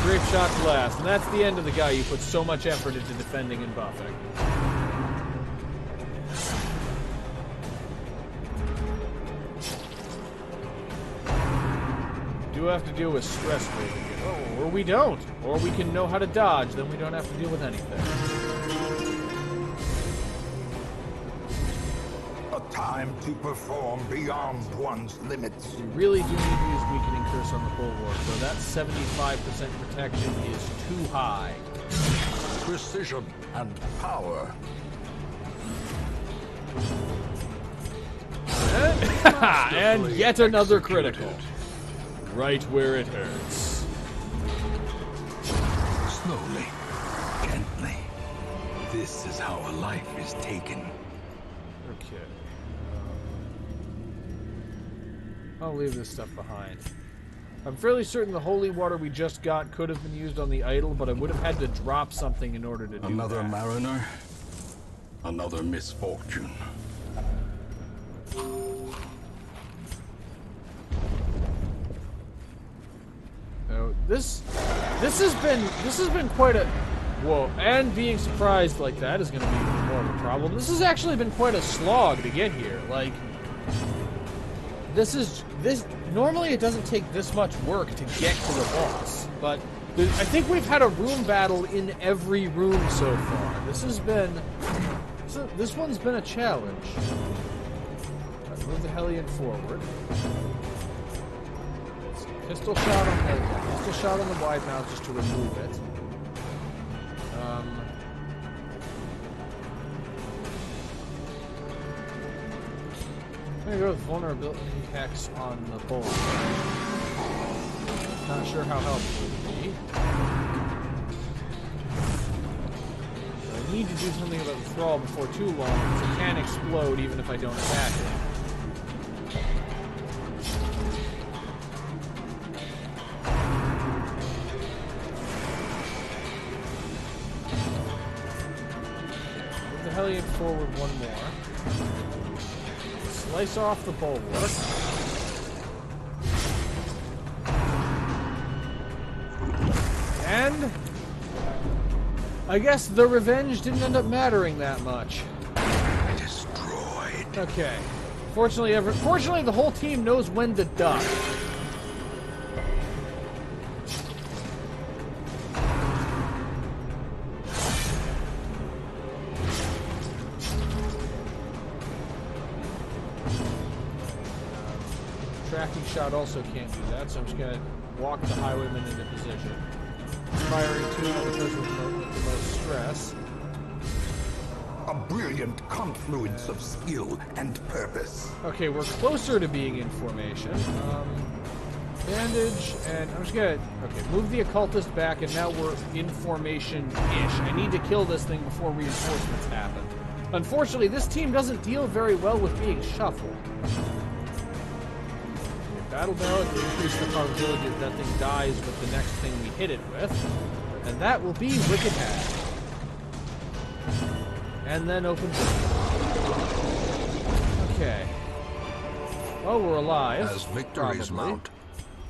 Grape Shot Blast. And that's the end of the guy you put so much effort into defending and buffing. We do have to deal with stress wave again. Oh, or we don't. Or we can know how to dodge, then we don't have to deal with anything. A time to perform beyond one's limits. You really do need to use Weakening Curse on the Bulwark, though that 75% protection is too high. Precision and power. And yet another critical. Right where it hurts. Slowly, gently. This is how a life is taken. Okay. I'll leave this stuff behind. I'm fairly certain the holy water we just got could have been used on the idol, but I would have had to drop something in order to do Another that. mariner, another misfortune. So this has been quite a whoa, and being surprised like that is going to be even more of a problem. This has actually been quite a slog to get here. Like this normally it doesn't take this much work to get to the boss, but I think we've had a room battle in every room so far. This one's been a challenge. Right, move the Hellion forward. Pistol shot on the wide mouth just to remove it. I'm gonna go with vulnerability hex on the bolt. Not sure how helpful it would be. I need to do something about the thrall before too long, because it can explode even if I don't attack it. Hellion forward one more. Slice off the bulwark. And I guess the revenge didn't end up mattering that much. Destroyed. Okay. Fortunately, the whole team knows when to duck. Tracking shot also can't do that, so I'm just gonna walk the highwayman into position. Firing two on the person with the most stress. A brilliant confluence of skill and purpose. Okay, we're closer to being in formation. Bandage, and I'm just gonna move the occultist back, and now we're in formation-ish. I need to kill this thing before reinforcements happen. Unfortunately, this team doesn't deal very well with being shuffled. Battle Ballad will increase the probability that thing dies with the next thing we hit it with. And that will be Wicked Hag. And then open door. Okay. Well, we're alive. As victories probably. mount,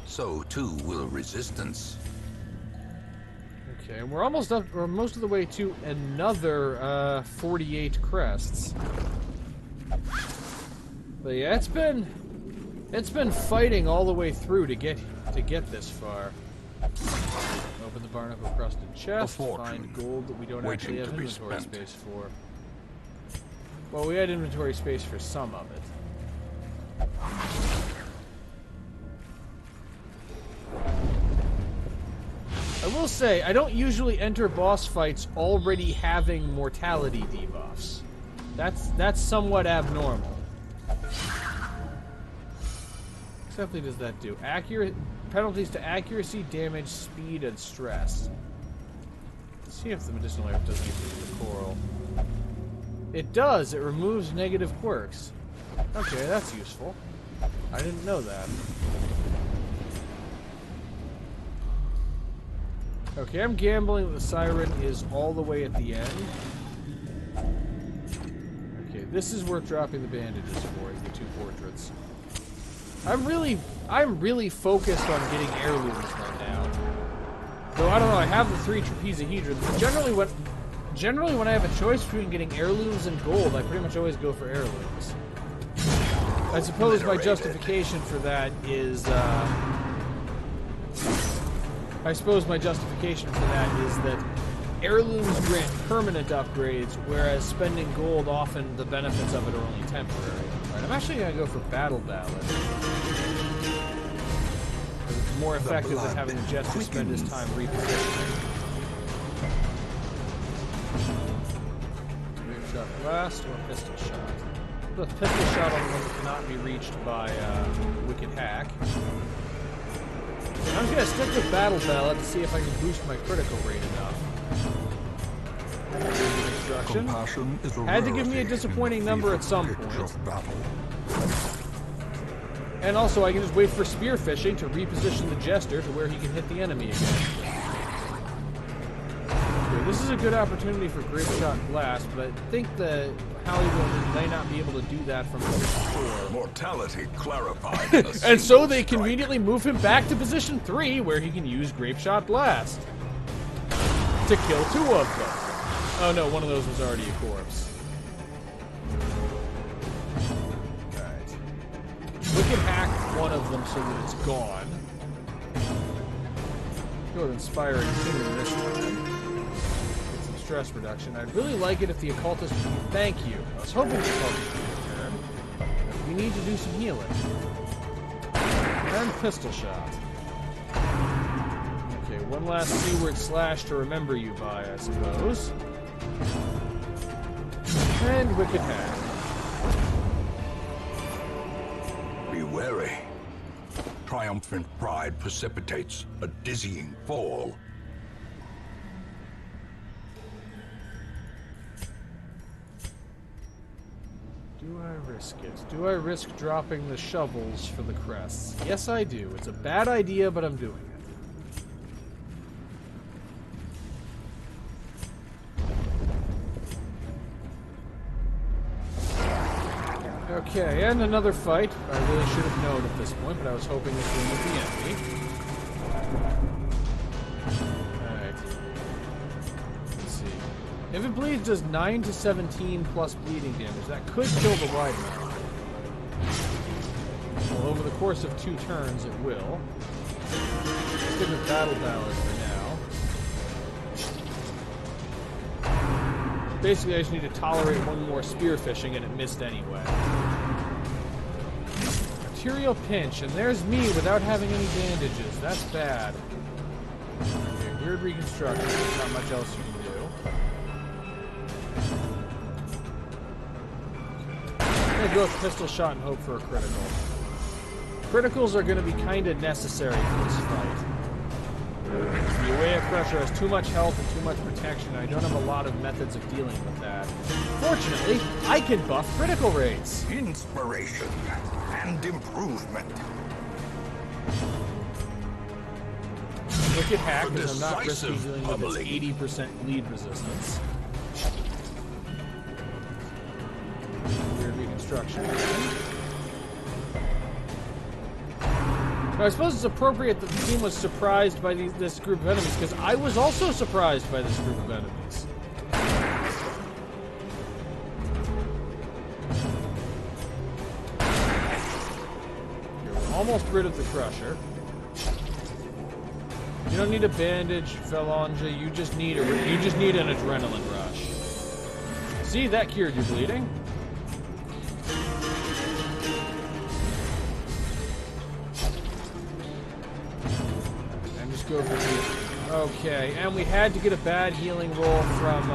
so too will resistance. Okay, and we're almost up, or most of the way to another 48 crests. But yeah, it's been fighting all the way through to get this far. Open the barnacle crusted chest, find gold that we don't actually have inventory space for. Well, we had inventory space for some of it. I will say, I don't usually enter boss fights already having mortality debuffs. That's somewhat abnormal. Exactly does that do? Penalties to accuracy, damage, speed, and stress. Let's see if the medicinal herb does anything to the coral. It does. It removes negative quirks. Okay, that's useful. I didn't know that. Okay, I'm gambling that the Siren is all the way at the end. Okay, this is worth dropping the bandages for, is the 2 portraits. I'm really focused on getting heirlooms right now. Though I don't know, I have the 3 trapezohedrons. Generally when I have a choice between getting heirlooms and gold, I pretty much always go for heirlooms. I suppose my justification for that is, that heirlooms grant permanent upgrades, whereas spending gold, often the benefits of it are only temporary. Right, I'm actually going to go for Battle Ballad. It's more effective than having the Jester spend his time repositioning. Grave shot blast or pistol shot? The pistol shot on the one that cannot be reached by Wicked Hack. I'm just going to stick with Battle Ballad to see if I can boost my critical rate enough. Instruction. Had to give me a disappointing number at some point. And also, I can just wait for spear fishing to reposition the Jester to where he can hit the enemy again. Okay, this is a good opportunity for Grape Shot Blast, but I think that Hollywood may not be able to do that from position 4. Mortality clarified. And so they conveniently move him back to position 3, where he can use Grape Shot Blast to kill 2 of them. Oh no, one of those was already a corpse. Alright. Wicked Hack one of them so that it's gone. Go with Inspire and continue this time. Get some stress reduction. I'd really like it if the Occultist would... Thank you. I was hoping the Occultist would return. We need to do some healing. And pistol shot. Okay, one last seaward slash to remember you by, I suppose. And Wicked Hack. Be wary. Triumphant pride precipitates a dizzying fall. Do I risk it? Do I risk dropping the shovels for the crests? Yes, I do. It's a bad idea, but I'm doing it. Okay, and another fight. I really should have known at this point, but I was hoping this one would be empty. Alright. Let's see. If it bleeds, does 9 to 17 plus bleeding damage. That could kill the wide mouth. Well, over the course of 2 turns, it will. Let's stick with Battle Ballad for now. Basically, I just need to tolerate one more spearfishing, and it missed anyway. Material pinch, and there's me without having any bandages. That's bad. Okay, weird reconstruction. There's not much else you can do. I'm gonna go with pistol shot and hope for a critical. Criticals are gonna be kind of necessary for this fight. The Awaya Crusher has too much health and too much protection, and I don't have a lot of methods of dealing with that. Fortunately, I can buff critical rates. Inspiration and improvement. Wicked Hack, because I'm not risking dealing with its 80% bleed resistance. Weird reconstruction. Now, I suppose it's appropriate that the team was surprised by this group of enemies, because I was also surprised by this group of enemies. We're almost rid of the Crusher. You don't need a bandage, Phalange. You just need an adrenaline rush. See, that cured your bleeding. Go for the... Okay, and we had to get a bad healing roll from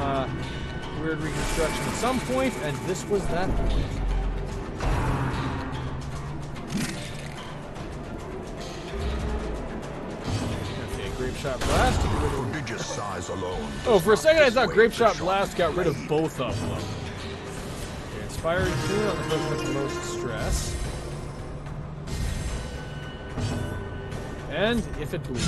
Weird Reconstruction at some point, and this was that point. Okay, Grape Shot Blast. Prodigious size alone. Oh, for a second I thought Grape Shot Blast got rid of both of them. Okay, Inspired Tune on the hook with the most stress. And if it bleeds.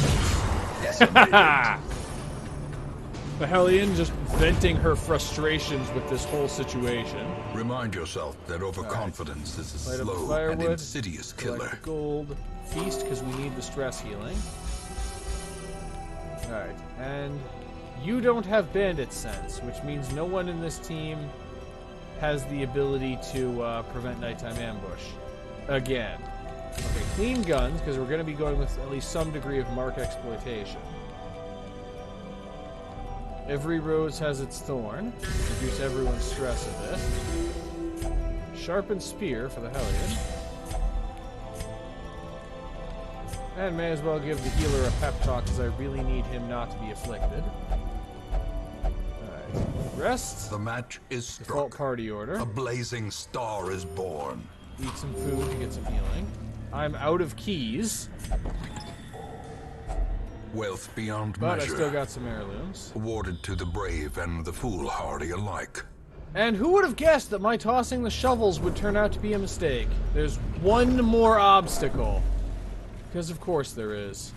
The Hellion just venting her frustrations with this whole situation. Remind yourself that overconfidence is a Light up the slow firewood, and insidious collect killer. the gold. Feast, because we need the stress healing. Alright, and you don't have bandit sense, which means no one in this team has the ability to prevent nighttime ambush. Again. Okay, clean guns, because we're going to be going with at least some degree of mark exploitation. Every rose has its thorn. Reduce everyone's stress a bit. Sharpened spear for the Hellion. And may as well give the healer a pep talk, because I really need him not to be afflicted. Alright. Rest. The match is Default struck. party order. A blazing star is born. Eat some food to get some healing. I'm out of keys, Wealth beyond but measure. I still got some heirlooms. Awarded to the brave and the foolhardy alike. And who would have guessed that my tossing the shovels would turn out to be a mistake? There's one more obstacle. Because of course there is.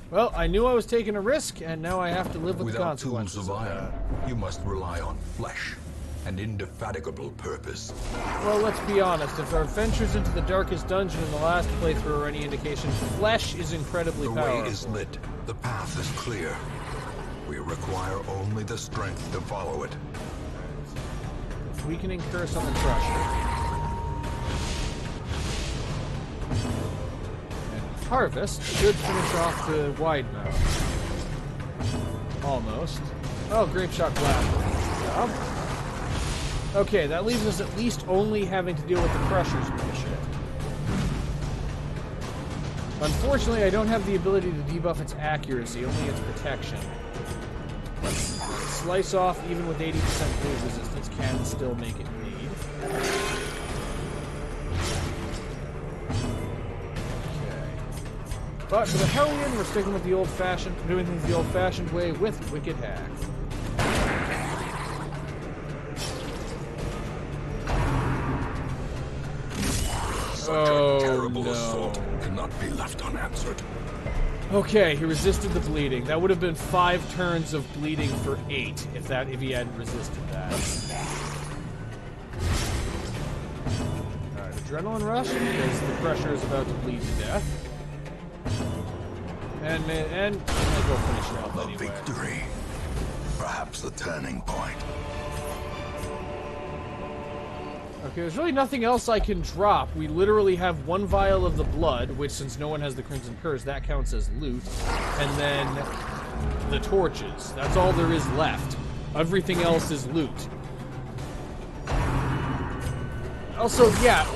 Well, I knew I was taking a risk, and now I have to live with the Without tools consequences of of iron, that. you must rely on flesh and indefatigable purpose. Well, let's be honest. If our adventures into the darkest dungeon in the last playthrough are any indication, flesh is incredibly The powerful. way is lit. The path is clear. We require only the strength to follow it. Weakening curse on the crusher. And harvest should finish off the wide mouth. Almost. Oh, grape shot blast. Good job. Okay, that leaves us at least only having to deal with the crushers bullshit. Unfortunately, I don't have the ability to debuff its accuracy, only its protection. Slice off, even with 80% bleed resistance, can still make it bleed. Okay. But for the Hellion, we're sticking with the old-fashioned, doing things the old-fashioned way with Wicked Hack. Such a terrible assault cannot be left unanswered. Okay, he resisted the bleeding. That would have been 5 turns of bleeding for 8 if he hadn't resisted that. Alright, adrenaline rush because the pressure is about to bleed to death. And I go finish it off A anyway. victory. Perhaps the turning point. Okay, there's really nothing else I can drop. We literally have 1 vial of the blood, which since no one has the Crimson Curse, that counts as loot. And then the torches. That's all there is left. Everything else is loot. Also, yeah,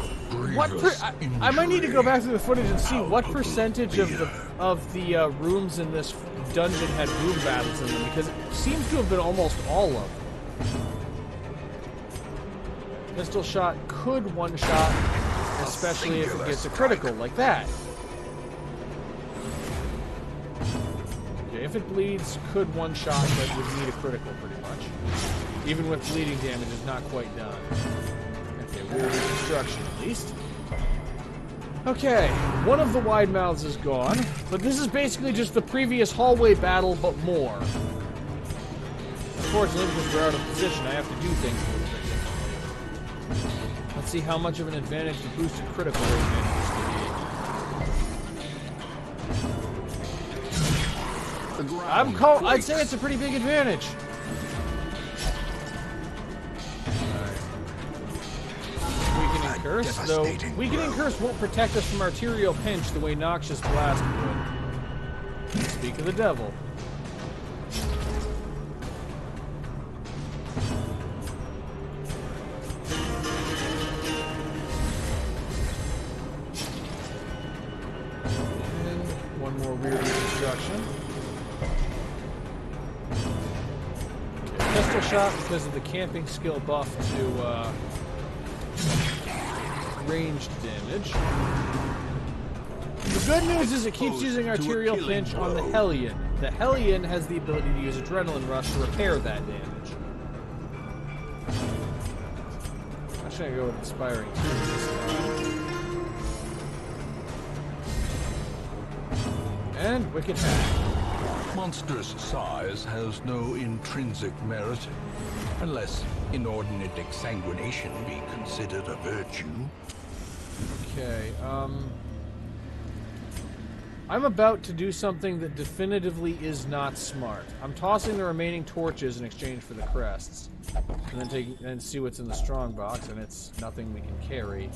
I might need to go back to the footage and see what percentage of the rooms in this dungeon had room battles in them, because it seems to have been almost all of them. Pistol shot could one-shot, especially if it gets a critical, like that. Okay, if it bleeds, could one-shot, but would need a critical, pretty much. Even with bleeding damage, it's not quite done. Okay, weird reconstruction, at least. Okay, one of the wide mouths is gone, but this is basically just the previous hallway battle, but more. Unfortunately, because we're out of position, I have to do things a little bit differently. Let's see how much of an advantage the boosted critical rate manages to be. I'd say it's a pretty big advantage. Weakening curse, though weakening curse won't protect us from arterial pinch the way Noxious Blast would. Speak of the devil. More weird reconstruction. Okay, pistol shot because of the camping skill buff to ranged damage. The good news is it keeps using arterial pinch on the Hellion. The Hellion has the ability to use adrenaline rush to repair that damage. Actually, I go with Inspiring 2 this time. And Wicked Hack. Monstrous size has no intrinsic merit, unless inordinate exsanguination be considered a virtue. Okay, I'm about to do something that definitively is not smart. I'm tossing the remaining torches in exchange for the crests. And then see what's in the strong box, and it's nothing we can carry.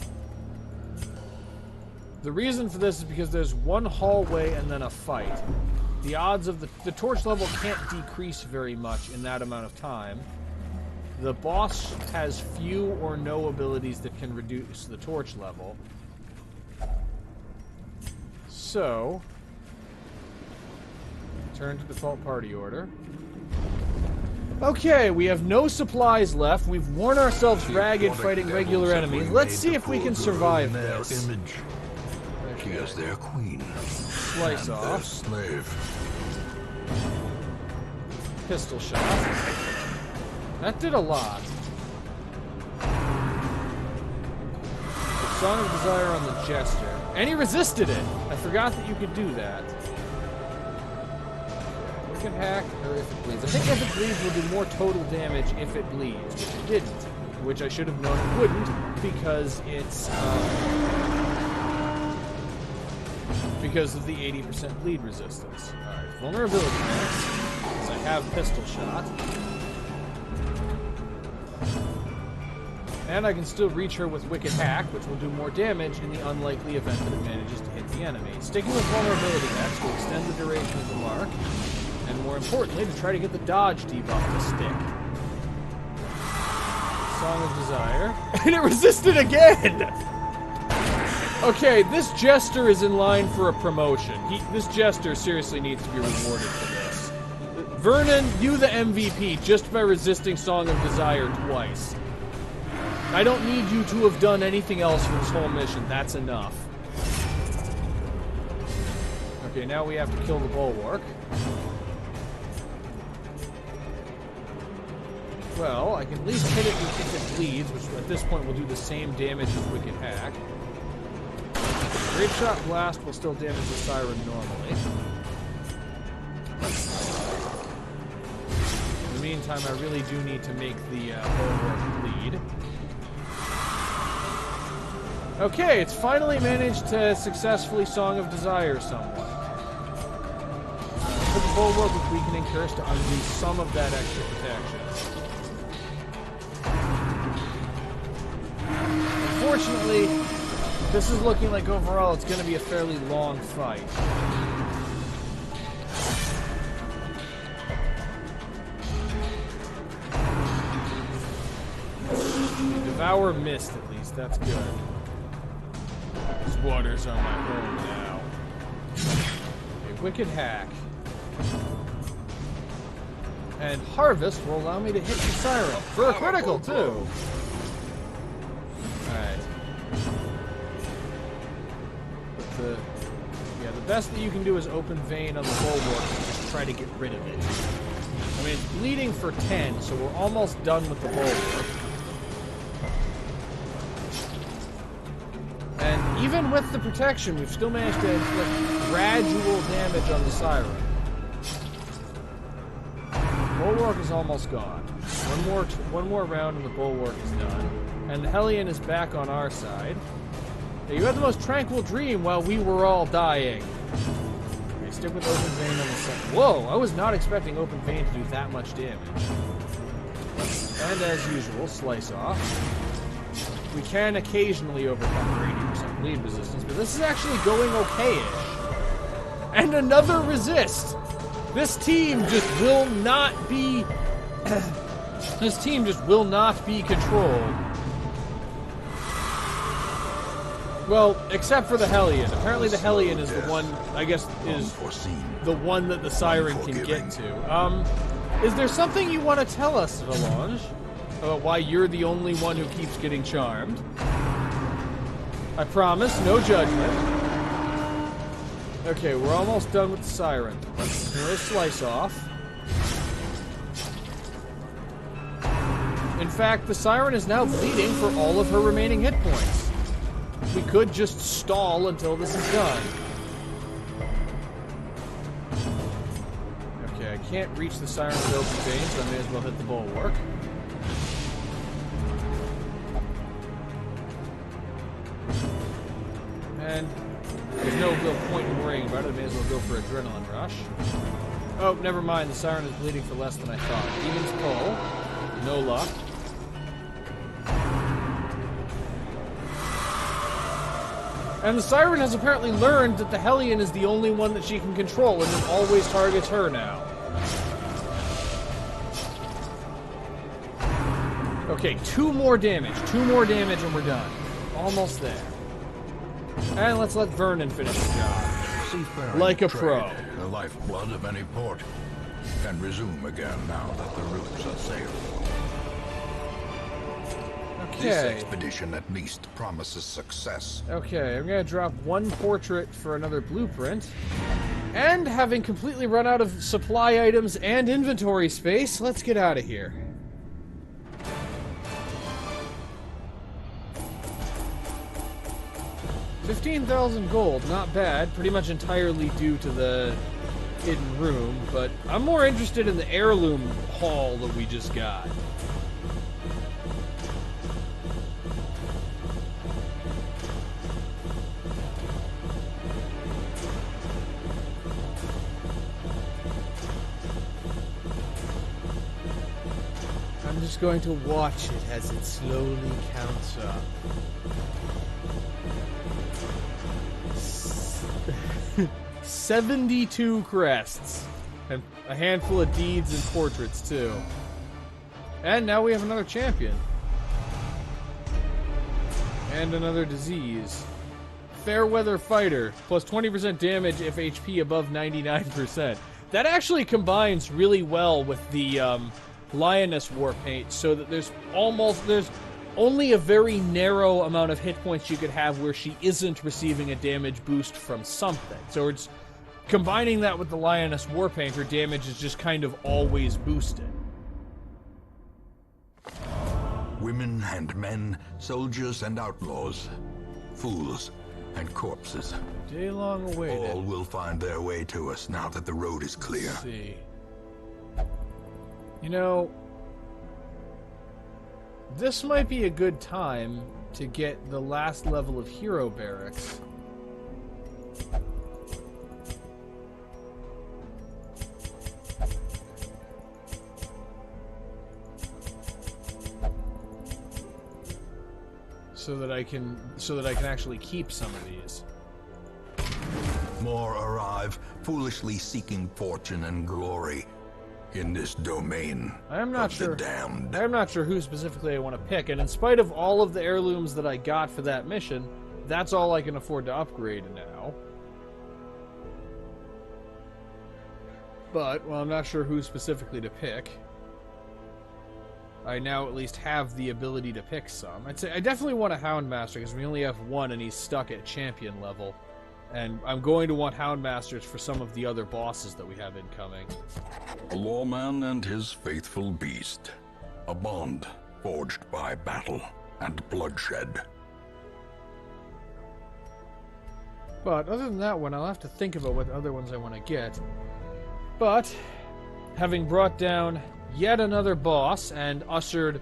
The reason for this is because there's one hallway and then a fight. The odds of the torch level can't decrease very much in that amount of time. The boss has few or no abilities that can reduce the torch level. So, turn to default party order. Okay, we have no supplies left. We've worn ourselves ragged fighting regular enemies. Let's see if we can survive this. She is their queen. Slice off. Slave. Pistol shot. That did a lot. Song of Desire on the Jester. And he resisted it! I forgot that you could do that. Wicked Hack, or if it bleeds. I think if it bleeds will do more total damage if it bleeds, which it didn't. Which I should have known it wouldn't, because it's, because of the 80% bleed resistance. Alright, vulnerability next, because I have pistol shot. And I can still reach her with Wicked Hack, which will do more damage in the unlikely event that it manages to hit the enemy. Sticking with vulnerability next will extend the duration of the mark, and more importantly, to try to get the dodge debuff to stick. Song of Desire. And it resisted again! Okay, this Jester is in line for a promotion. This Jester seriously needs to be rewarded for this. Vernon, you the MVP just by resisting Song of Desire twice. I don't need you to have done anything else for this whole mission. That's enough. Okay, now we have to kill the Bulwark. Well, I can at least hit it if it bleeds, which at this point will do the same damage as Wicked Hack. Great Shot Blast will still damage the Siren normally. In the meantime, I really do need to make the Bulwark bleed. Okay, it's finally managed to successfully Song of Desire somewhat. Put the Bulwark with Weakening Curse to undo some of that extra protection. Unfortunately, this is looking like overall it's going to be a fairly long fight. Devour missed at least, that's good. These waters are my home now. A Wicked Hack. And Harvest will allow me to hit the Siren for a critical too. Alright. But the best that you can do is open vein on the Bulwark and just try to get rid of it. I mean, it's bleeding for 10, so we're almost done with the Bulwark. And even with the protection, we've still managed to inflict gradual damage on the Siren. Bulwark is almost gone. One more round and the Bulwark is done. And the Hellion is back on our side. Now, you had the most tranquil dream while we were all dying. Okay, stick with Open Vein on the second. Whoa, I was not expecting Open Vein to do that much damage. And as usual, Slice Off. We can occasionally overcome our 80% bleed resistance, but this is actually going okay-ish. And another resist! This team just will not be... this team just will not be controlled. Well, except for the Hellion. Apparently the Hellion is the one, I guess, is the one that the Siren can get to. Is there something you want to tell us, Valange? About why you're the only one who keeps getting charmed? I promise, no judgment. Okay, we're almost done with the Siren. Here's Slice Off. In fact, the Siren is now bleeding for all of her remaining hit points. We could just stall until this is done. Okay, I can't reach the Siren with open vein, so I may as well hit the bulwark. And there's no real point in worrying about it. I may as well go for Adrenaline Rush. Oh, never mind. The Siren is bleeding for less than I thought. Demon's Pull. No luck. And the Siren has apparently learned that the Hellion is the only one that she can control, and it always targets her now. Okay, 2 more damage. 2 more damage and we're done. Almost there. And let's let Vernon finish the job. Seafaring Like a trade, pro. The lifeblood of any port, can resume again now that the routes are safe. This Okay. expedition at least promises success. Okay, I'm gonna drop 1 portrait for another blueprint. And having completely run out of supply items and inventory space, let's get out of here. $15,000 gold, not bad. Pretty much entirely due to the hidden room, but I'm more interested in the heirloom haul that we just got. I'm just going to watch it as it slowly counts up. 72 crests. And a handful of deeds and portraits, too. And now we have another champion. And another disease. Fairweather Fighter. Plus 20% damage if HP above 99%. That actually combines really well with the Lioness War Paint, so that there's only a very narrow amount of hit points you could have where she isn't receiving a damage boost from something. So it's combining that with the Lioness War Paint, her damage is just kind of always boosted. Women and men, soldiers and outlaws, fools and corpses. Day long awaited. All will find their way to us now that the road is clear. Let's see. You know, this might be a good time to get the last level of Hero Barracks. So that I can actually keep some of these. More arrive, foolishly seeking fortune and glory in this domain I'm not of sure. the damned. I'm not sure who specifically I want to pick, and in spite of all of the heirlooms that I got for that mission, that's all I can afford to upgrade now. But, well, I'm not sure who specifically to pick. I now at least have the ability to pick some. I'd say I definitely want a Houndmaster, because we only have one and he's stuck at champion level. And I'm going to want Houndmasters for some of the other bosses that we have incoming. A lawman and his faithful beast. A bond forged by battle and bloodshed. But other than that one, I'll have to think about what other ones I want to get. But, having brought down yet another boss and ushered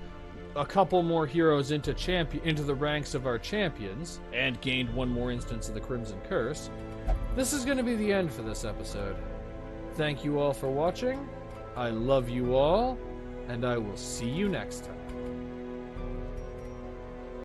a couple more heroes into the ranks of our champions, and gained one more instance of the Crimson Curse, this is going to be the end for this episode. Thank you all for watching. I love you all, and I will see you next time.